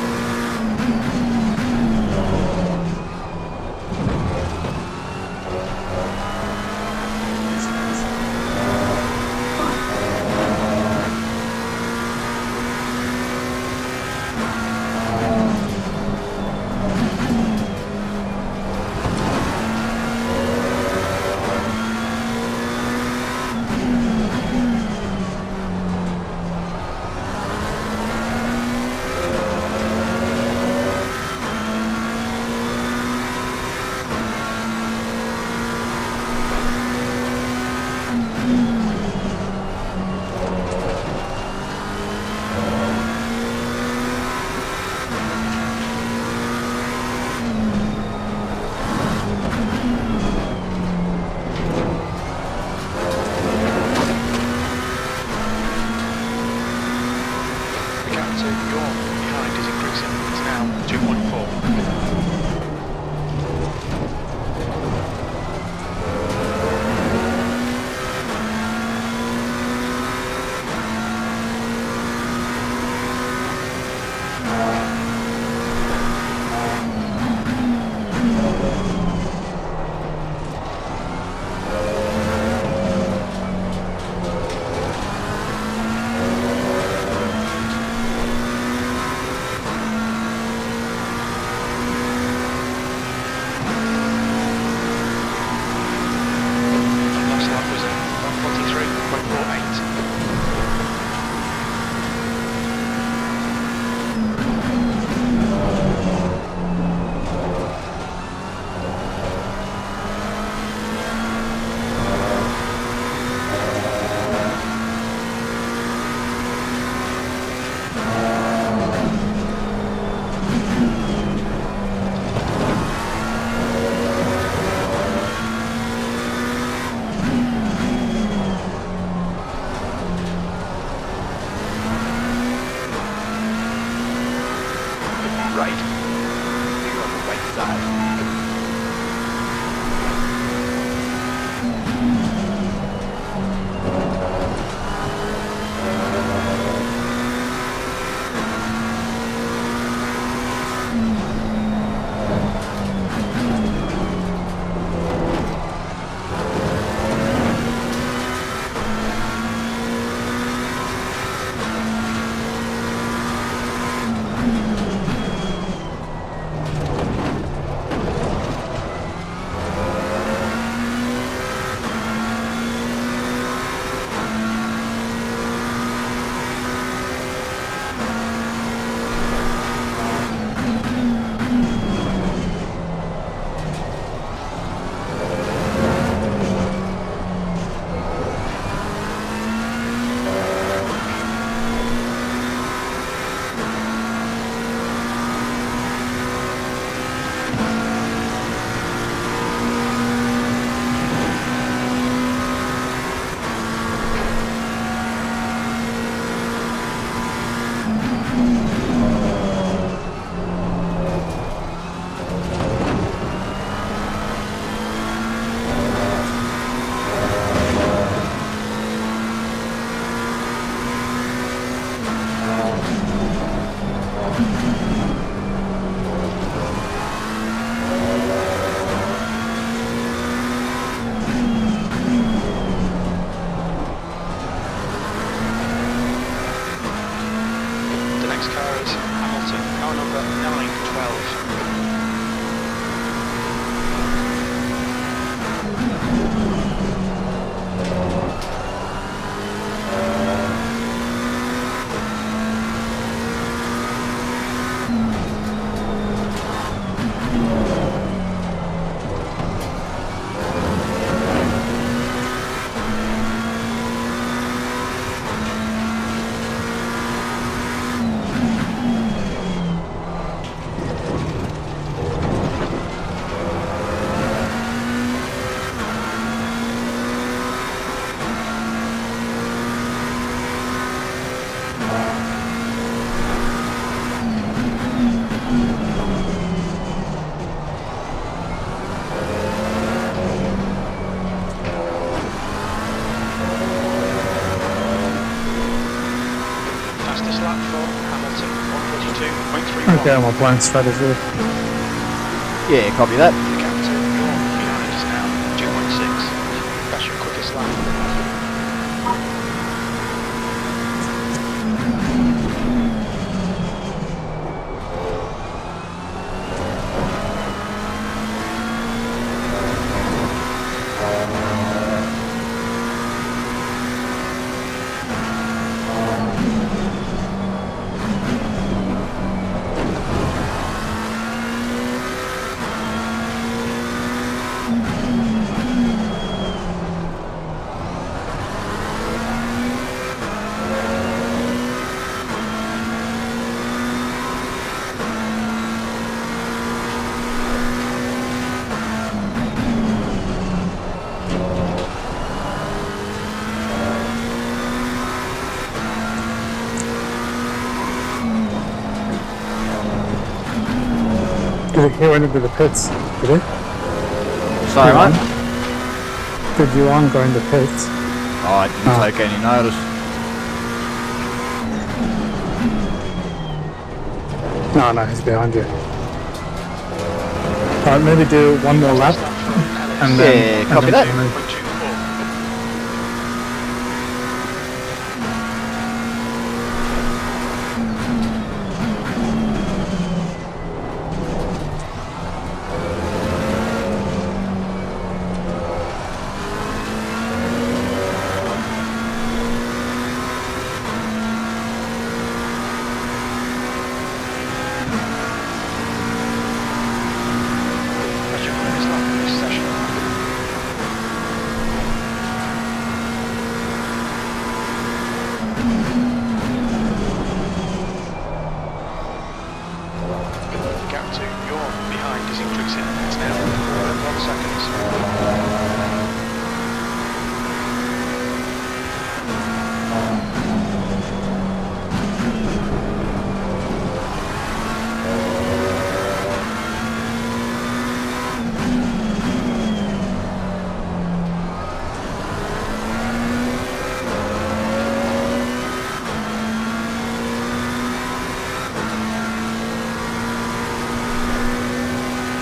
Okay, I'm applying strategy. Yeah, copy that. The gap to your behind is now 2.6. That's your quickest lap. Did he went into the pits? Did he? Sorry, Yeah. mate. Did you on go into pits? Oh, I didn't take any notice. No, he's behind you. Alright, maybe do one more lap. And then, Yeah, copy that. 0.24. That's your quickest lap in this session. The gap to your behind is increasing. It's now 1 second.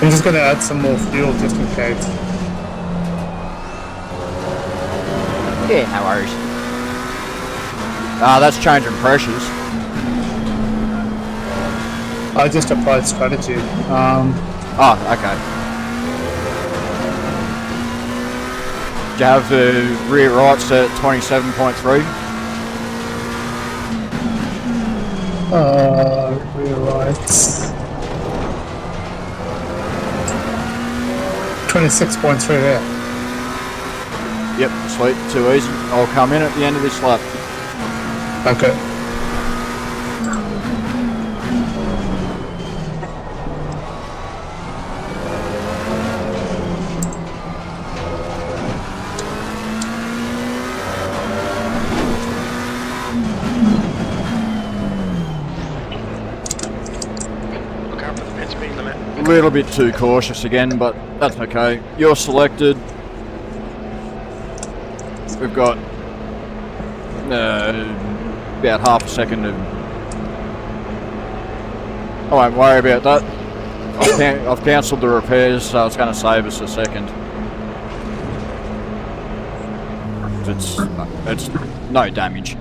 I'm just gonna add some more fuel just in case. Yeah, no worries. Ah, that's changing pressures. I just applied strategy. Oh, okay. Do you have the rear right set at 27.3? Rear right. 26.3 there. Yep, sweet, too easy. I'll come in at the end of this lap. Okay. Look out for the pit speed limit. A little bit too cautious again, but that's okay. You're selected. We've got about half a second of... I won't worry about that. I've cancelled the repairs, so it's going to save us a second. It's no damage.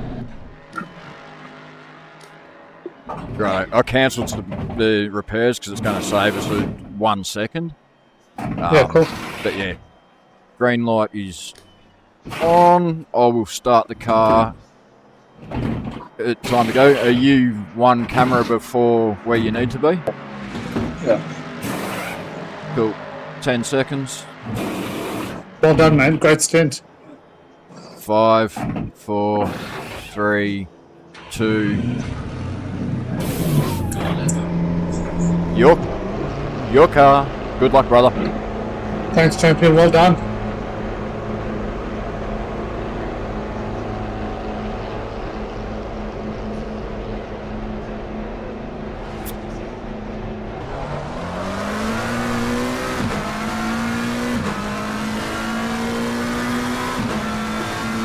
Right, I cancelled the repairs because it's going to save us 1 second. Yeah, cool. But yeah, green light is on. I will start the car. Time to go. Are you one camera before where you need to be? Yeah. Cool. 10 seconds. Well done, man. Great stint. 5, 4, 3, 2. Your car. Good luck, brother. Thanks, champion. Well done.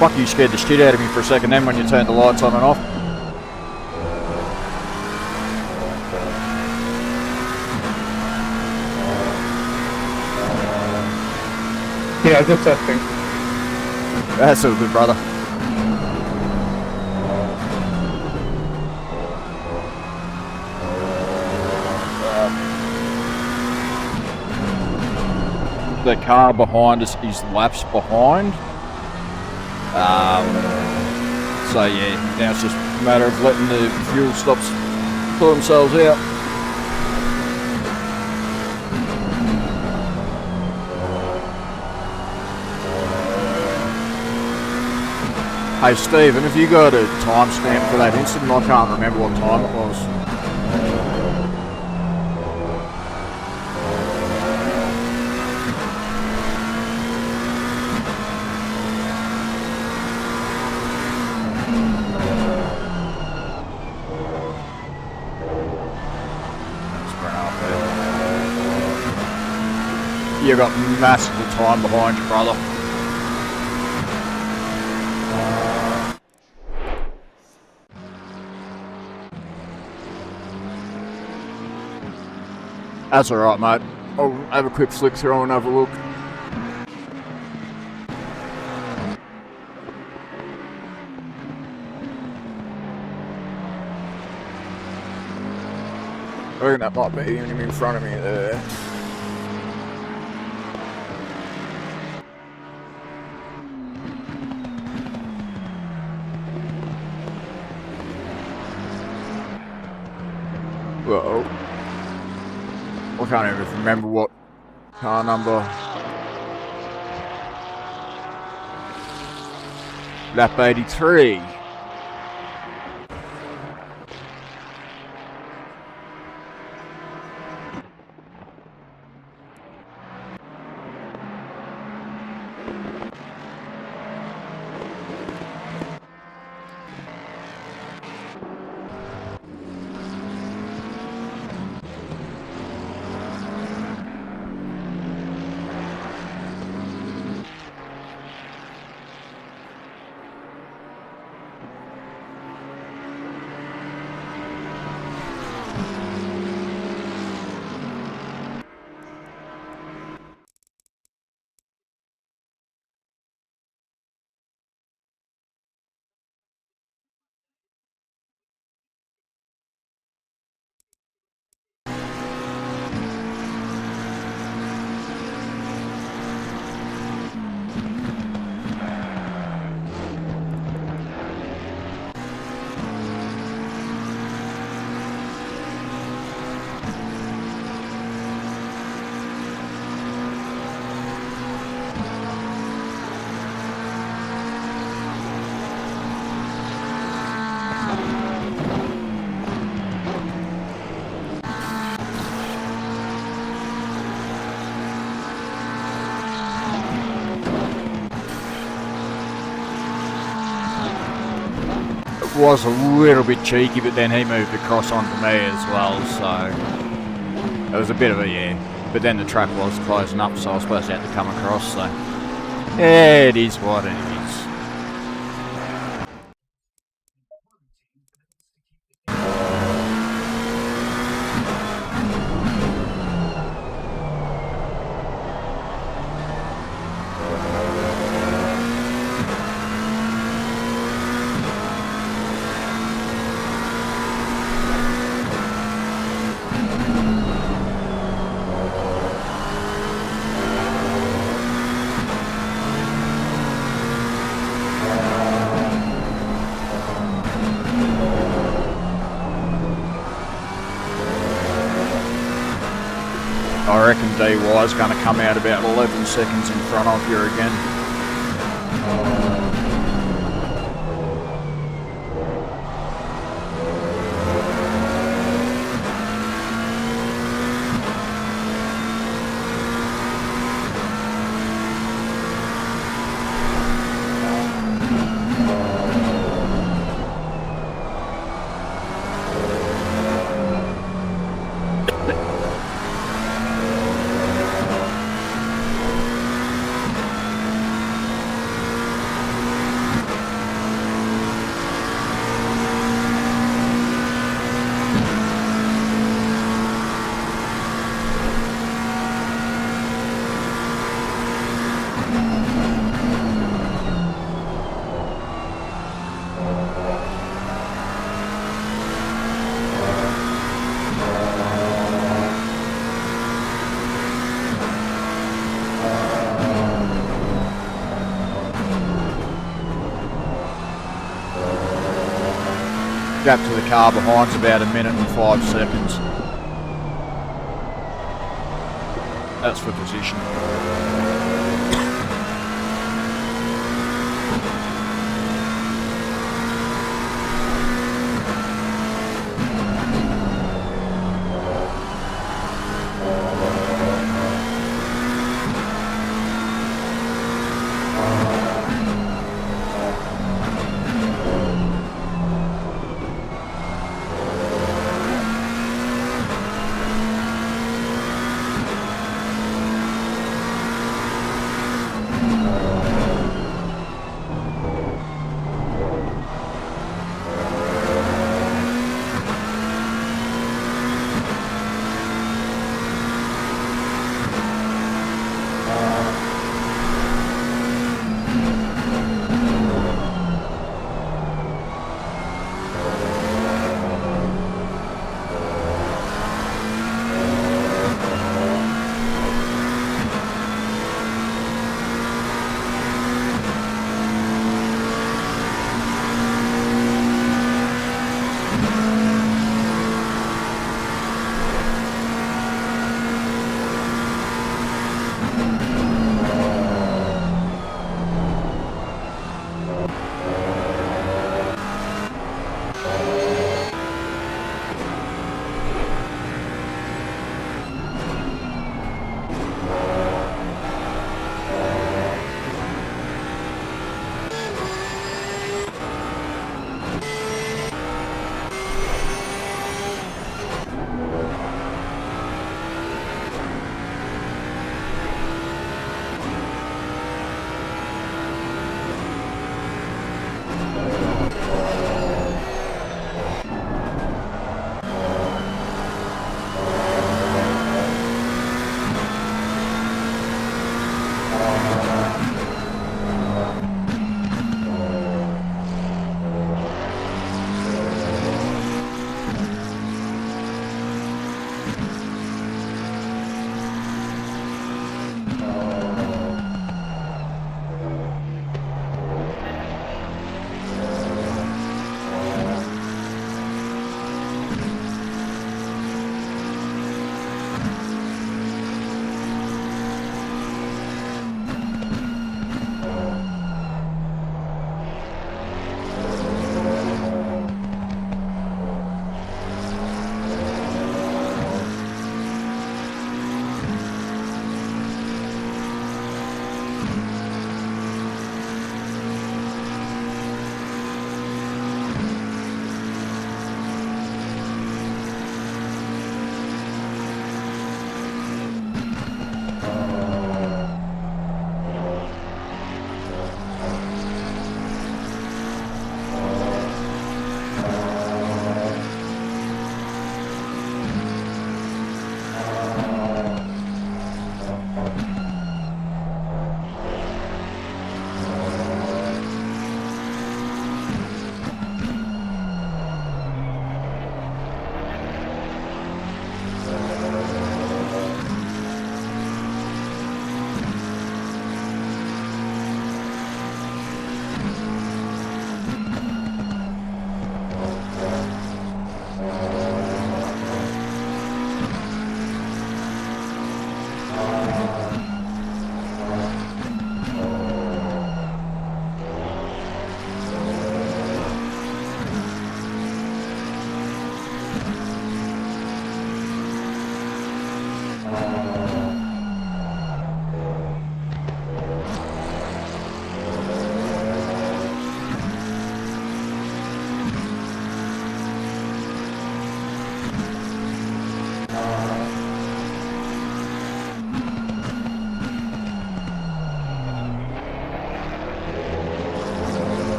Fuck, you scared the shit out of me for a second then when you turned the lights on and off. Yeah, just testing. That's all good, brother. The car behind us is laps behind. So yeah, now it's just a matter of letting the fuel stops pull themselves out. Hey Stephen, have you got a timestamp for that incident? I can't remember what time it was. You got massive time behind you, brother. That's alright, mate. I'll have a quick flick through and have a look. I reckon that might be him in front of me there. Whoa. I can't even remember what car number. Lap 83. Was a little bit cheeky, but then he moved across onto me as well, so it was a bit of a yeah. But then the track was closing up, so I was supposed to have to come across, so yeah, it is what it is. I reckon DY is going to come out about 11 seconds in front of you again. Gap to the car behind's about 1 minute and 5 seconds. That's for position.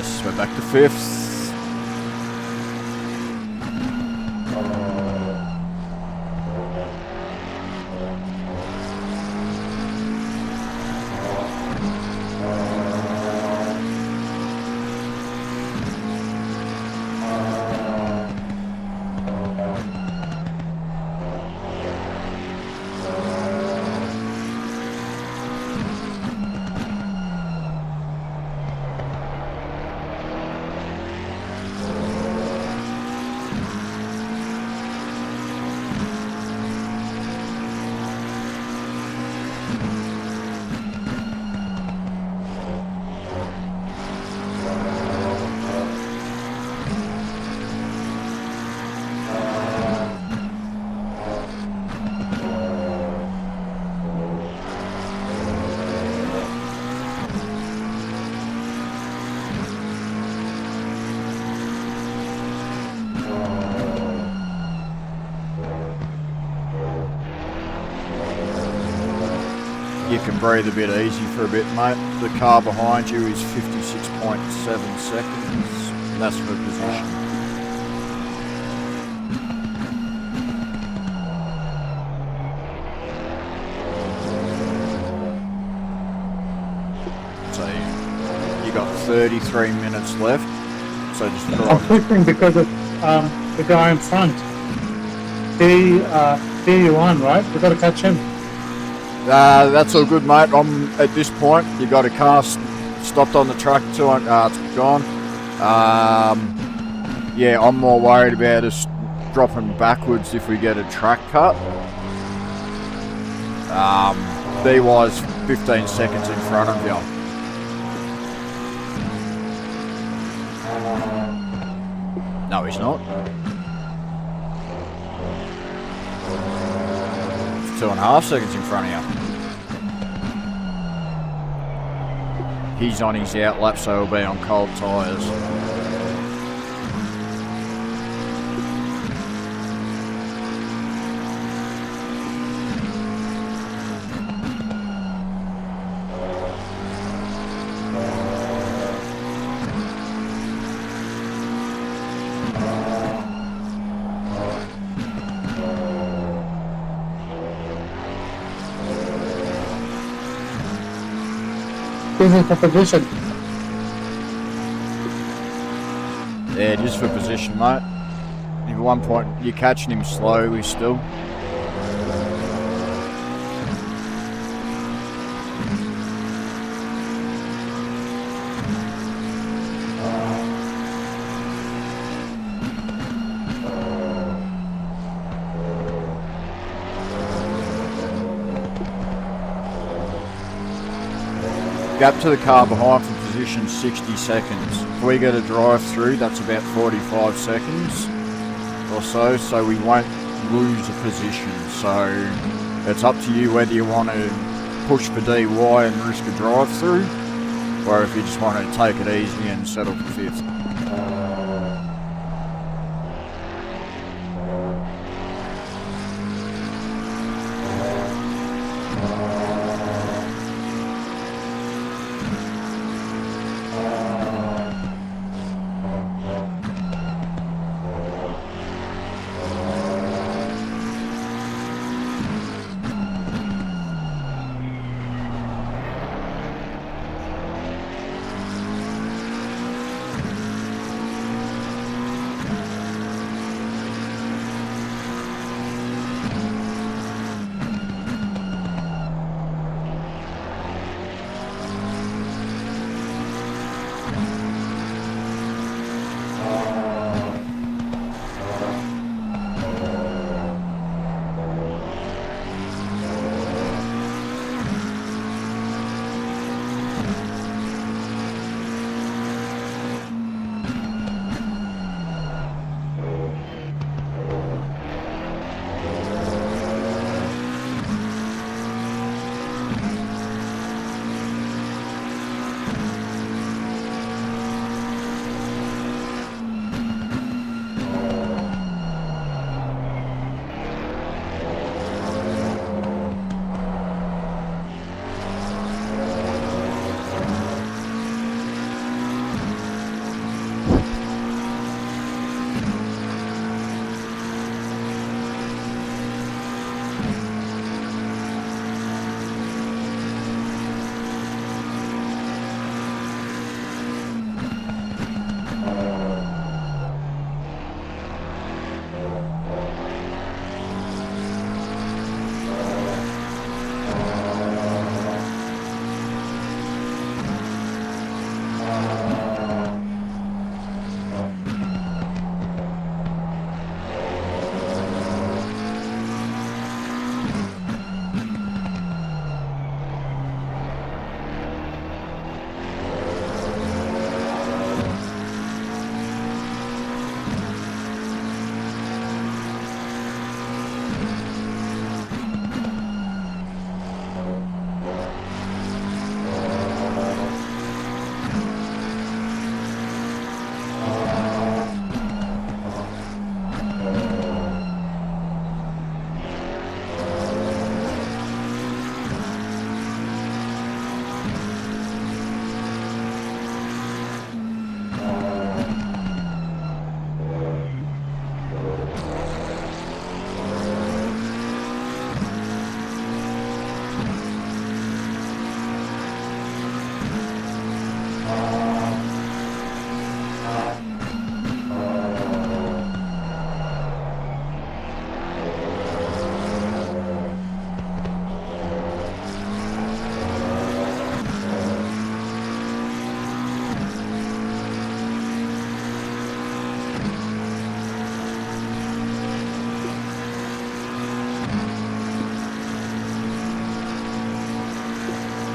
Yes, we're back to 5th. You can breathe a bit easy for a bit, mate. The car behind you is 56.7 seconds. That's for position. So you got 33 minutes left. So just I'm drive. pushing because of the guy in front. D1, right? We've got to catch him. That's all good, mate. I'm at this point. You got a car stopped on the track. It's gone. Yeah, I'm more worried about us dropping backwards if we get a track cut. DY's 15 seconds in front of you. No, he's not. 2.5 seconds in front of you. He's on his out lap, so he'll be on cold tyres. This is the position. Yeah, just for position, mate. At one point, you're catching him slowly still. Gap to the car behind for position 60 seconds. If we get a drive through, that's about 45 seconds or so, so we won't lose a position. So it's up to you whether you want to push for DY and risk a drive through, or if you just want to take it easy and settle for 5th.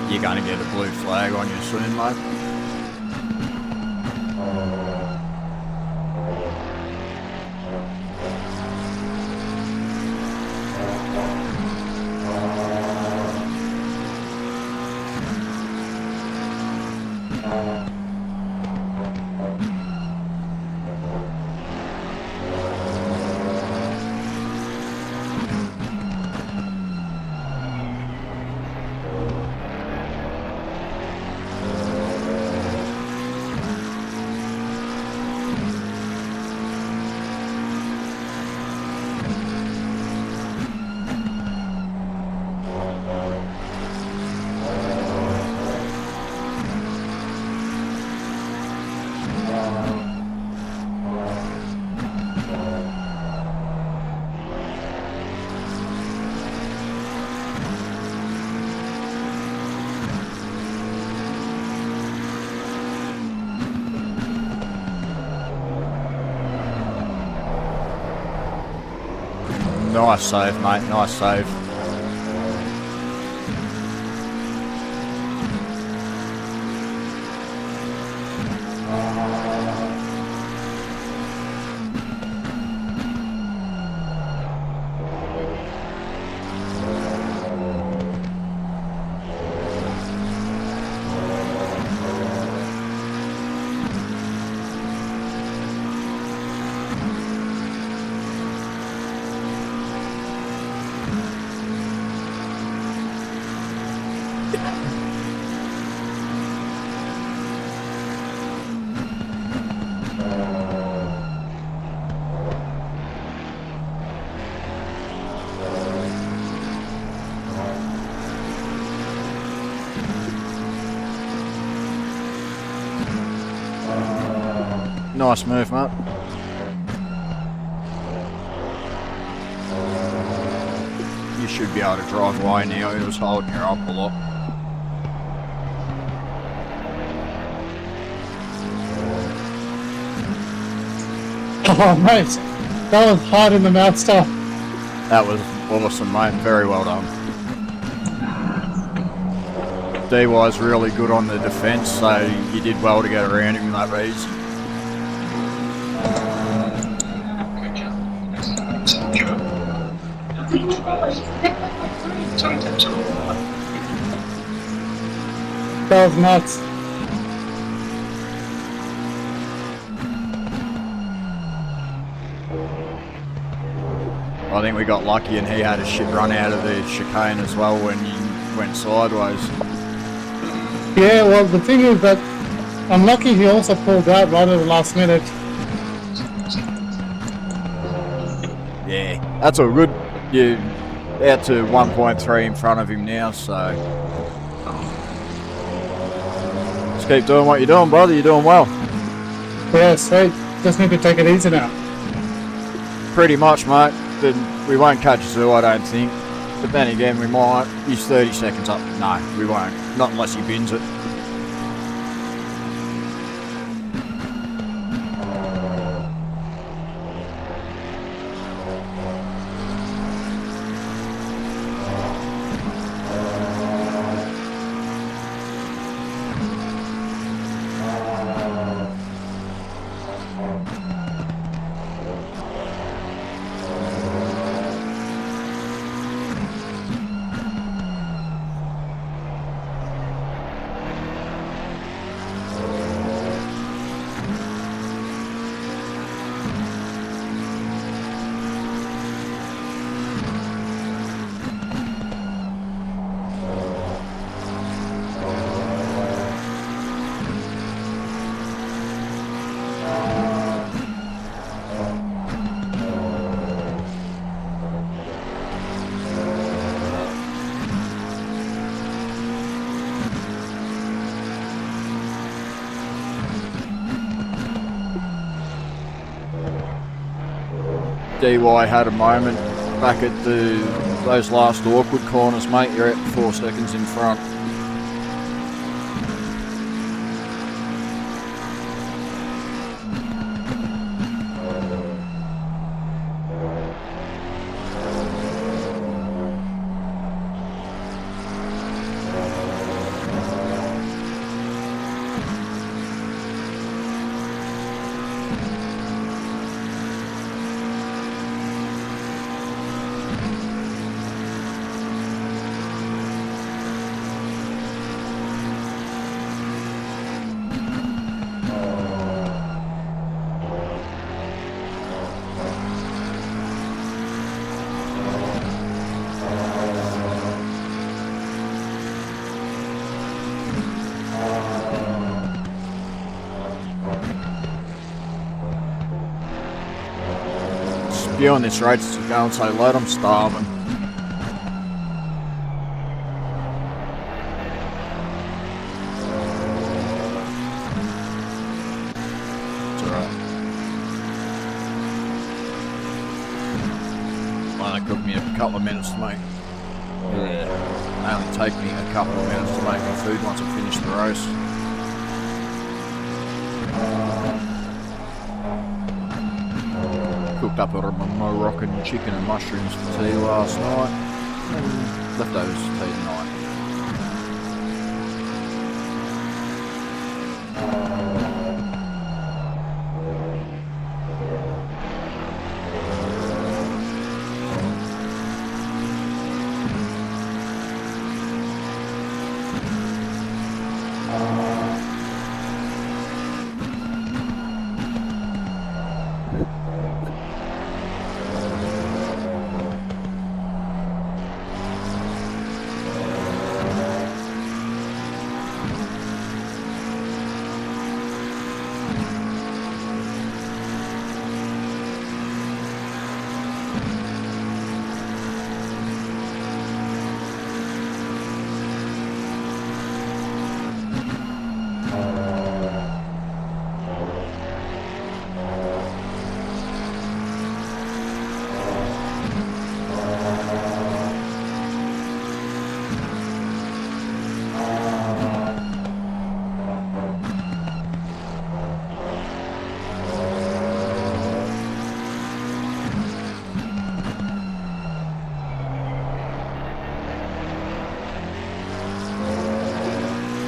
You're going to get a blue flag on you soon, mate. Nice save, mate. Nice save. Nice move, mate. You should be able to drive away now. He was holding you up a lot. Oh, mate, that was hard in the mouth stuff. That was awesome, mate. Very well done. DY's really good on the defence, so you did well to get around him that easy. That was nuts. I think we got lucky and he had a shit run out of the chicane as well when he went sideways. Yeah, well, the thing is that I'm lucky he also pulled out right at the last minute. Yeah, that's all good. You're out to 1.3 in front of him now, so just keep doing what you're doing, brother. You're doing well. Yeah, sweet. Just need to take it easy now. Pretty much, mate. But we won't catch Zoo, I don't think. But then again, we might. He's 30 seconds up. No, we won't. Not unless he bins it. DY had a moment back at those last awkward corners, mate. You're at 4 seconds in front. Be on this road to go and say, "Lad, I'm starving." It's alright. Only took me a couple of minutes to make. Yeah. Only take me a couple of minutes to make my food once I finish the roast. Cooked up a Moroccan chicken and mushrooms for tea last night. And leftovers for tea tonight.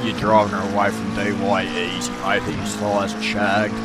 You're driving her away from DY easy, mate. His tyres are shagged.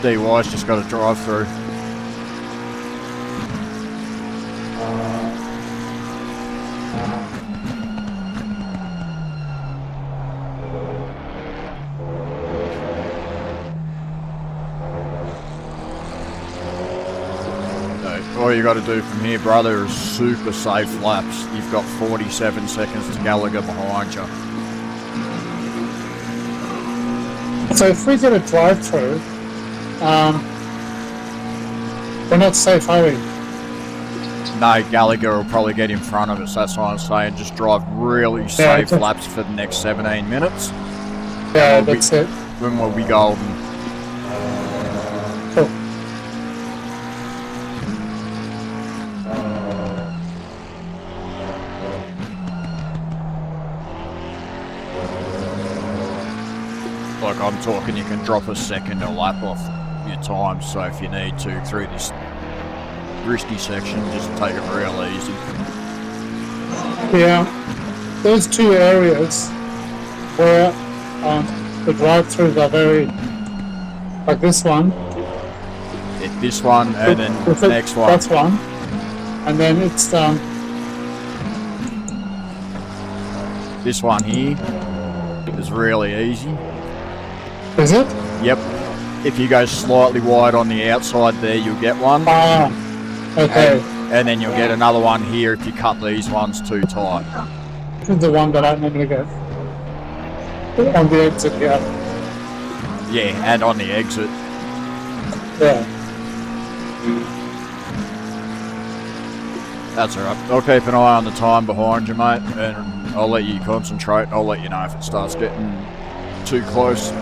DY's just got to drive through. All you got to do from here, brother, is super safe laps. You've got 47 seconds to Gallagher behind you. So if we get a drive-through, we're not safe, are we? No, Gallagher will probably get in front of us. That's what I'm saying. Just drive really safe just- laps for the next 17 minutes. Yeah, we'll that's it. Then we'll be golden. Cool. Like I'm talking, you can drop a second a lap off your time. So if you need to through this risky section, just take it real easy. Yeah, those two areas where the drive-throughs are very, like this one. This one and then the next one. That's one, and then it's This one here is really easy. is it? Yep. If you go slightly wide on the outside there, you'll get one. Ah, okay. And then you'll get another one here if you cut these ones too tight. This is the one that I normally get on the exit here. Yeah, and on the exit. Yeah. That's alright. I'll keep an eye on the time behind you, mate, and I'll let you concentrate. I'll let you know if it starts getting too close.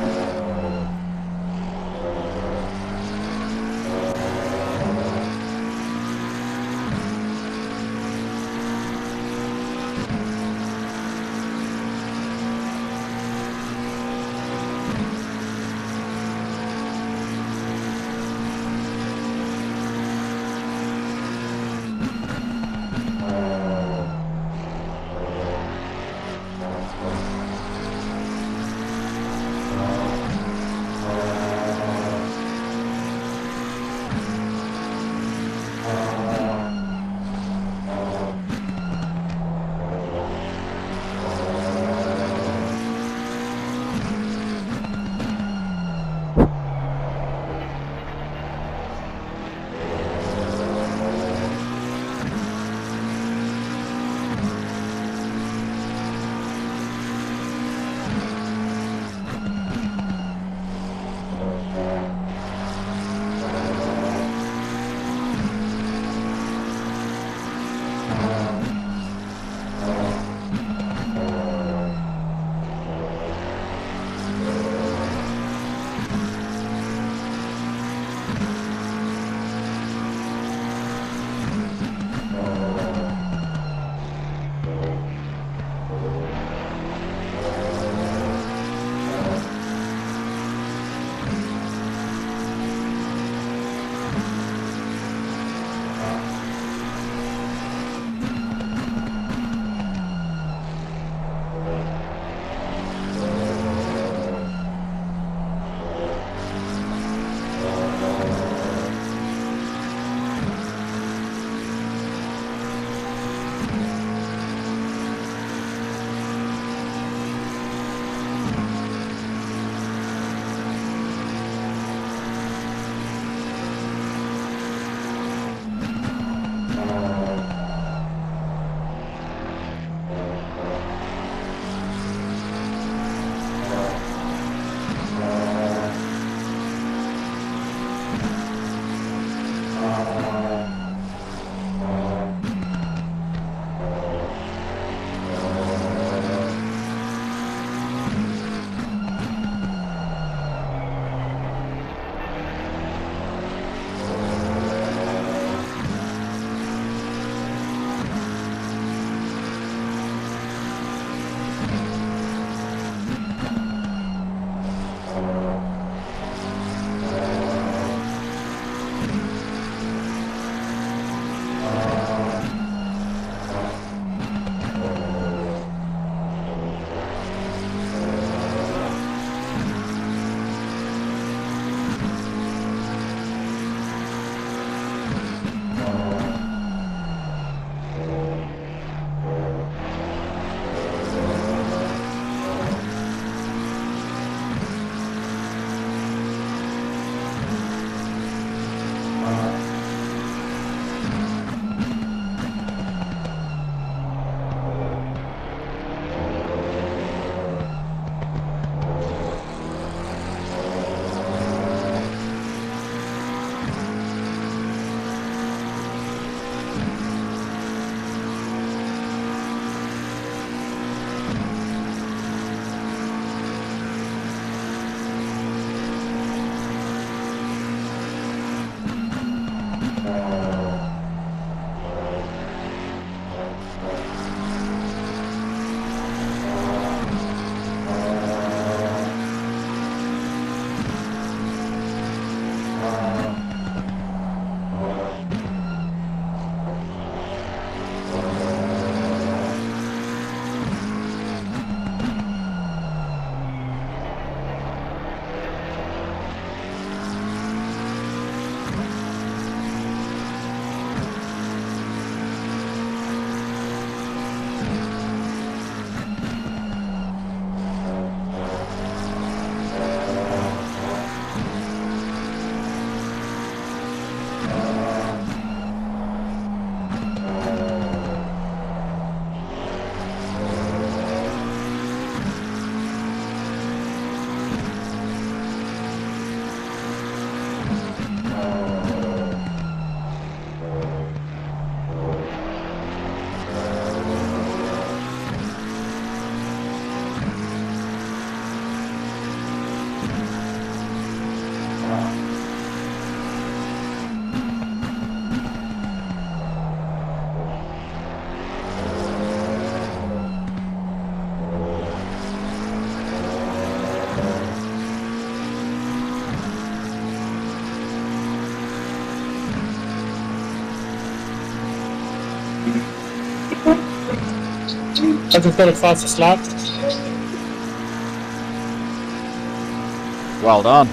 I just got a fastest lap. Well done.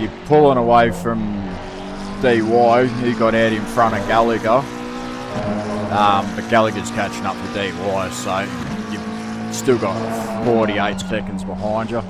You're pulling away from DY. He got out in front of Gallagher. But Gallagher's catching up to DY, so you've still got 48 seconds behind you.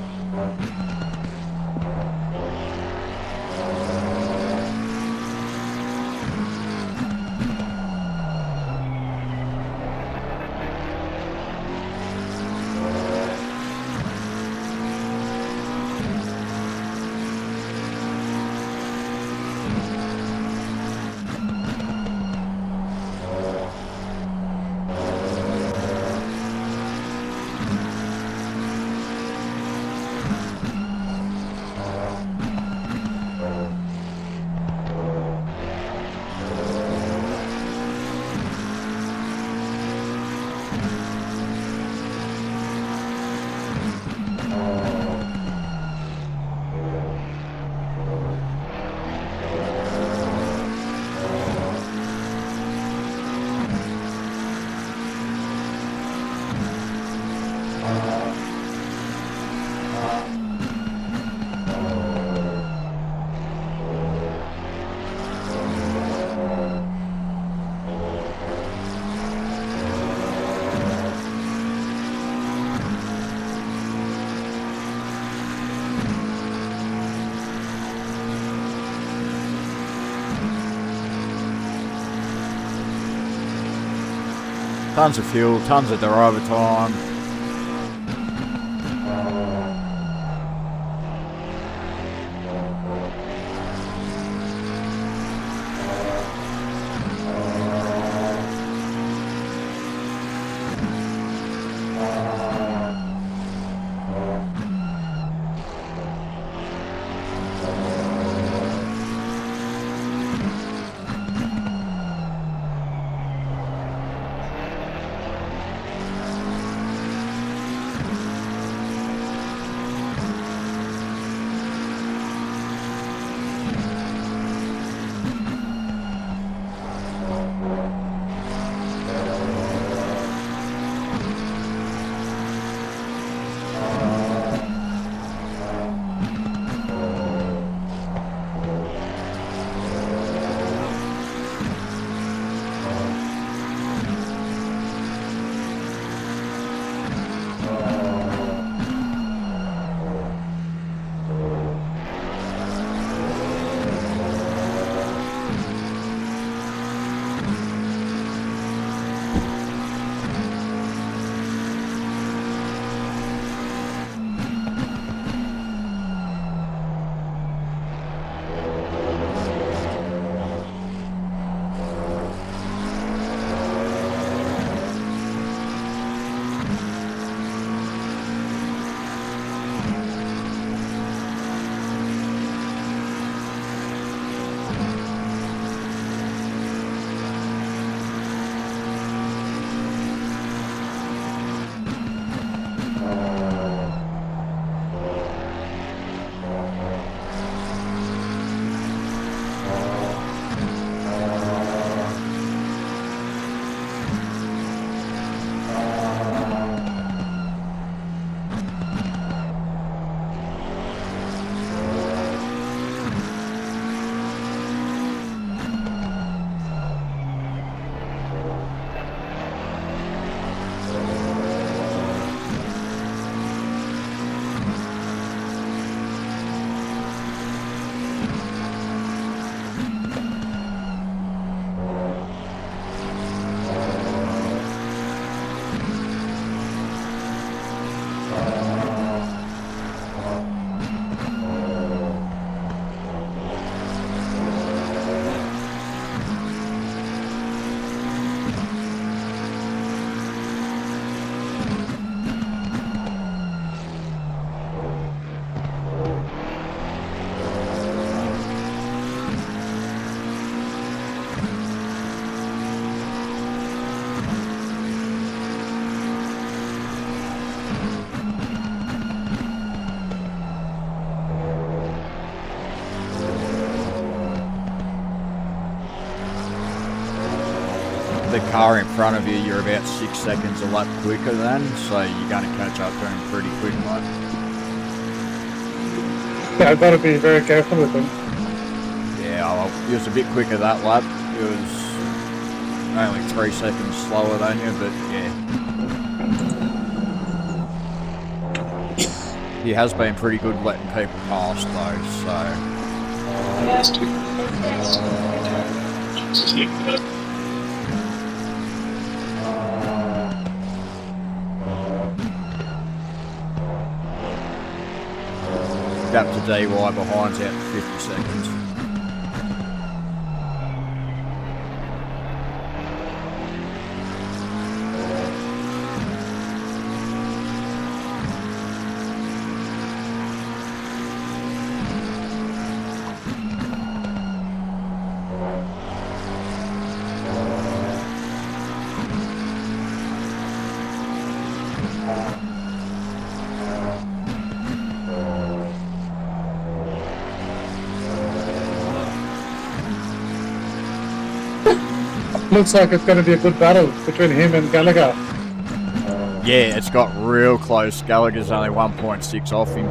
Tons of fuel, tons of their overtime. car in front of you, you're about 6 seconds a lap quicker than, so you're going to catch up to him pretty quick, mate. Yeah, I've got to be very careful with him. Yeah, well, he was a bit quicker that lap. He was only 3 seconds slower than you, but yeah. He has been pretty good letting people past though, gap to DY behind's out for 50 seconds. Looks like it's going to be a good battle between him and Gallagher. Yeah, it's got real close. Gallagher's only 1.6 off him.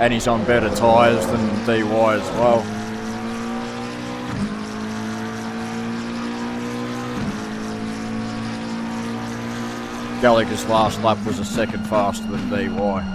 And he's on better tyres than DY as well. Gallagher's last lap was a second faster than DY.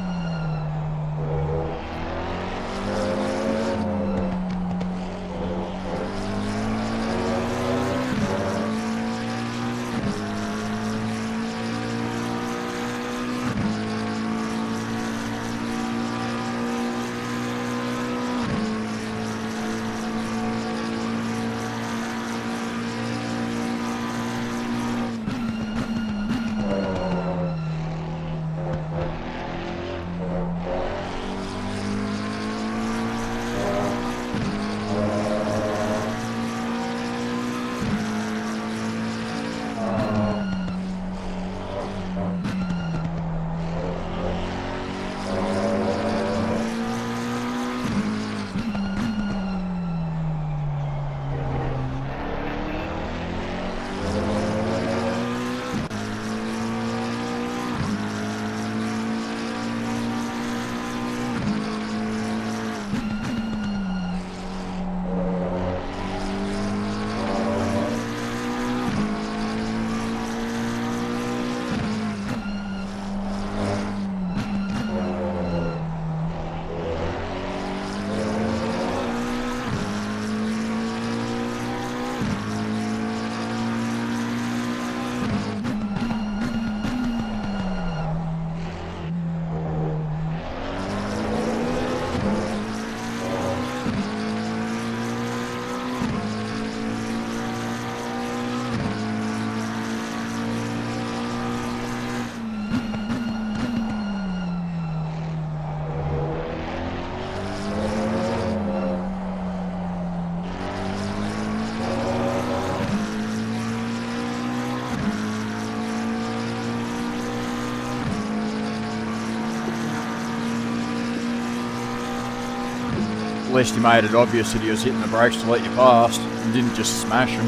At least he made it obvious that he was hitting the brakes to let you past and didn't just smash him.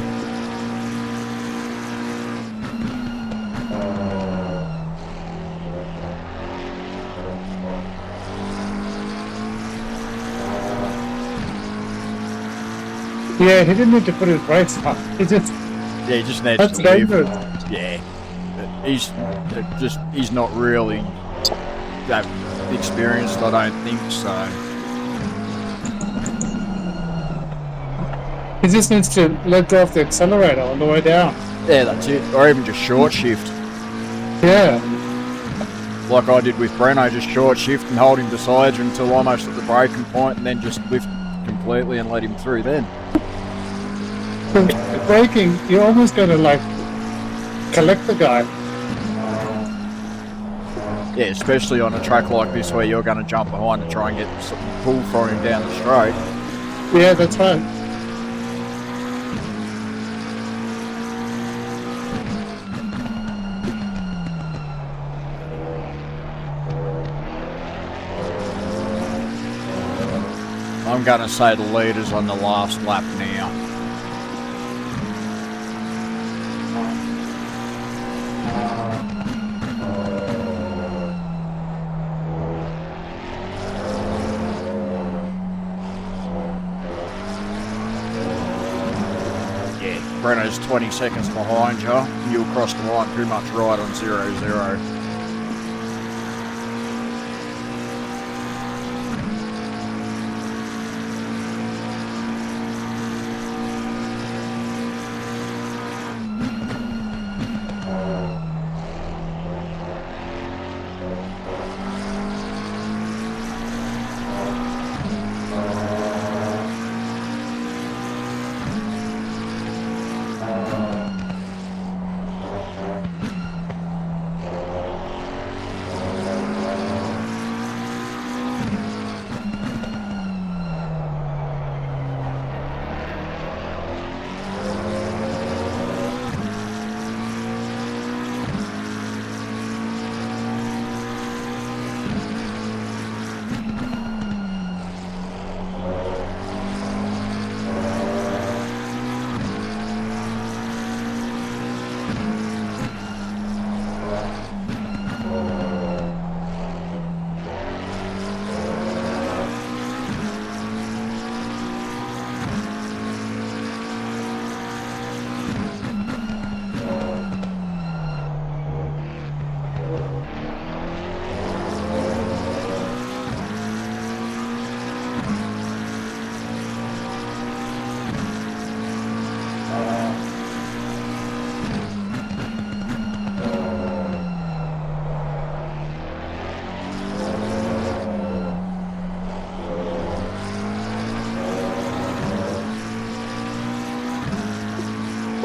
Yeah, he didn't need to put his brakes on. He just... Yeah, he just needs That's to live. dangerous. Yeah. But he's not really that experienced, I don't think so. He just needs to let go of the accelerator on the way down. Yeah, that's it. Or even just short shift. Yeah. Like I did with Breno, just short shift and hold him beside you until almost at the braking point and then just lift completely and let him through then. Braking, you're almost going to like collect the guy. Yeah, especially on a track like this where you're going to jump behind and try and get some pull from him down the straight. Yeah, that's right. I'm going to say the leader's on the last lap now. Brenner's 20 seconds behind you. You'll cross the line pretty much right on 0-0.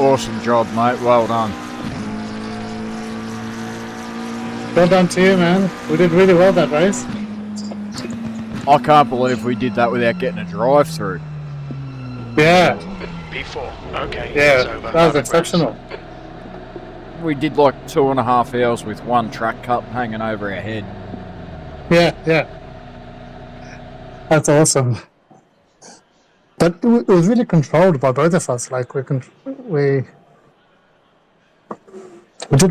Awesome job, mate. Well done. Well done to you, man. We did really well that race. I can't believe we did that without getting a drive-through. Yeah, P4. Okay. yeah, it's over. that was 11 exceptional. We did like 2.5 hours with one track cut hanging over our head. Yeah, yeah. That's awesome. But it was really controlled by both of us. Like we did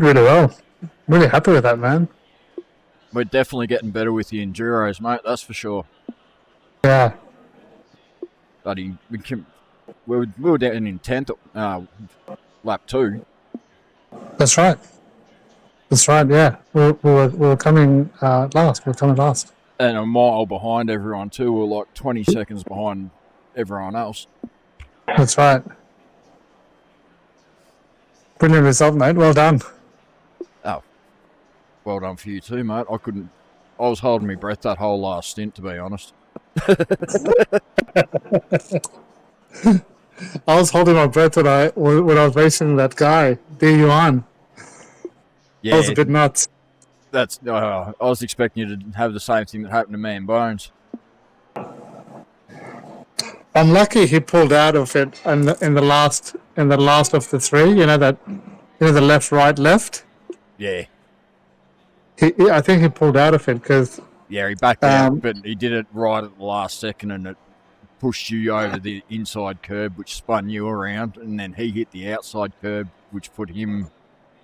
really well. Really happy with that, man. We're definitely getting better with the enduros, mate. That's for sure. Yeah, Buddy, we were down in 10th lap 2. that's right. That's right. Yeah, we were coming last. We were coming last. And a mile behind everyone too. We're like 20 seconds behind everyone else. That's right. Brilliant result, mate. Well done. Oh, well done for you too, mate. I was holding my breath that whole last stint, to be honest. I was holding my breath when I was racing that guy, D1. Yeah, That was a bit nuts. That's. I was expecting you to have the same thing that happened to me and Bones. I'm lucky he pulled out of it in the last of the three. You know the left, right, left. Yeah. I think he pulled out of it because Yeah, he backed out, but he did it right at the last second, and it pushed you over the inside curb, which spun you around, and then he hit the outside curb, which put him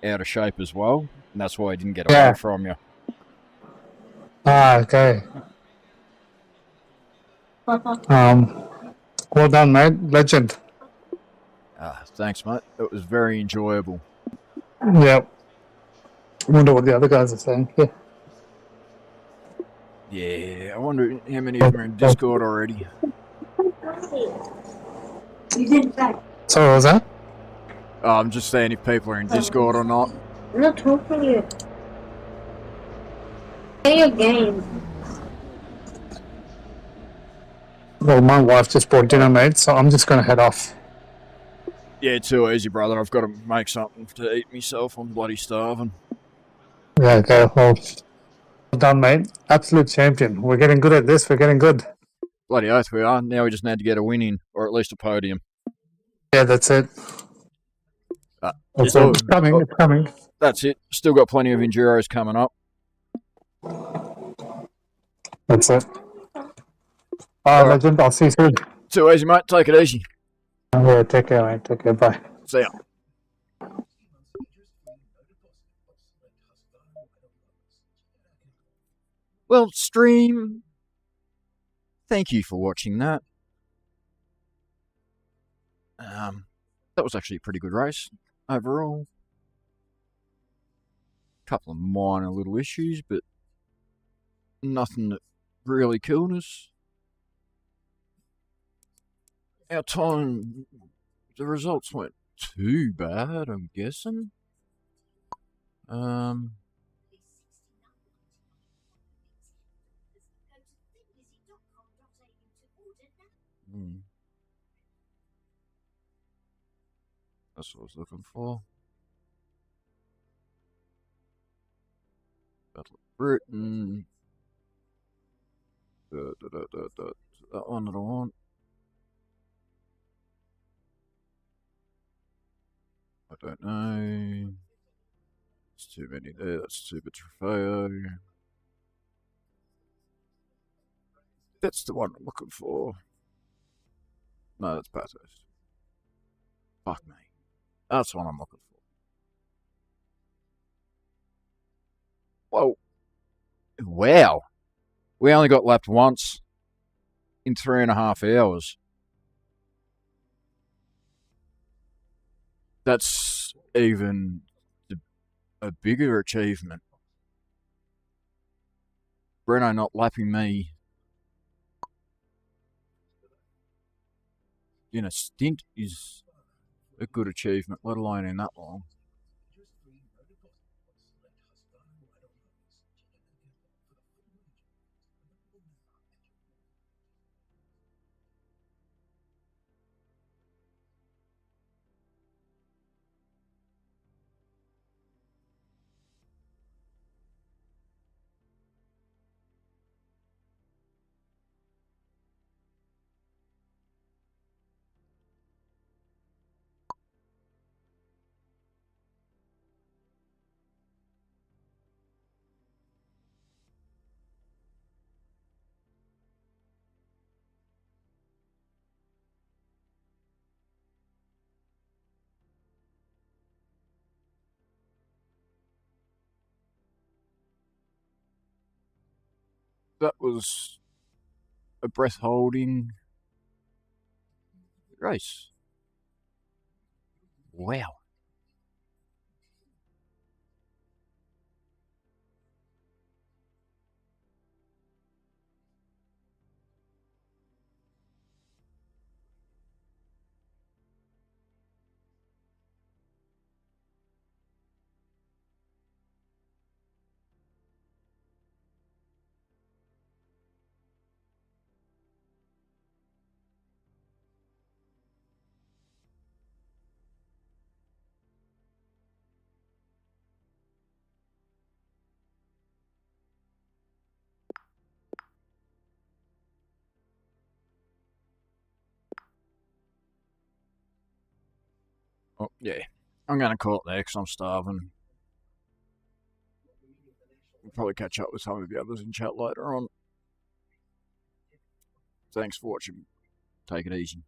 out of shape as well, and that's why he didn't get away from you. Ah, okay. Well done, mate. Legend. Thanks, mate. It was very enjoyable. Yep. I wonder what the other guys are saying. Yeah. Yeah, I wonder how many of them are in Discord already. So what was that? I'm just saying if people are in Discord or not. I'm not talking to you. Play your game. Well, my wife just brought dinner, mate, so I'm just going to head off. Yeah, too easy, brother. I've got to make something to eat myself. I'm bloody starving. Yeah, okay. Well done, mate. Absolute champion. We're getting good at this. We're getting good. Bloody oath we are. Now we just need to get a win in, or at least a podium. Yeah, that's it. It's coming. It's coming. That's it. Still got plenty of enduros coming up. That's it. All right, legend. I'll see you soon. Too easy, mate. Take it easy. Yeah, take care, mate. Take care. Bye. See ya. Well, stream, thank you for watching that. that was actually a pretty good race overall. Couple of minor little issues, but nothing that really killed us. Our time, the results weren't too bad, I'm guessing. That's what I was looking for. Battle of Britain. That one that I want. I don't know. There's too many there. That's Super Trofeo. That's the one I'm looking for. No, that's Bathurst. Fuck me. That's what I'm looking for. Whoa. Wow. We only got lapped once in 3.5 hours. That's even a bigger achievement. Breno not lapping me in a stint is a good achievement, let alone in that long. That was a breath-holding race. Wow. Oh, yeah. I'm going to call it there because I'm starving. We'll probably catch up with some of the others in chat later on. Thanks for watching. Take it easy.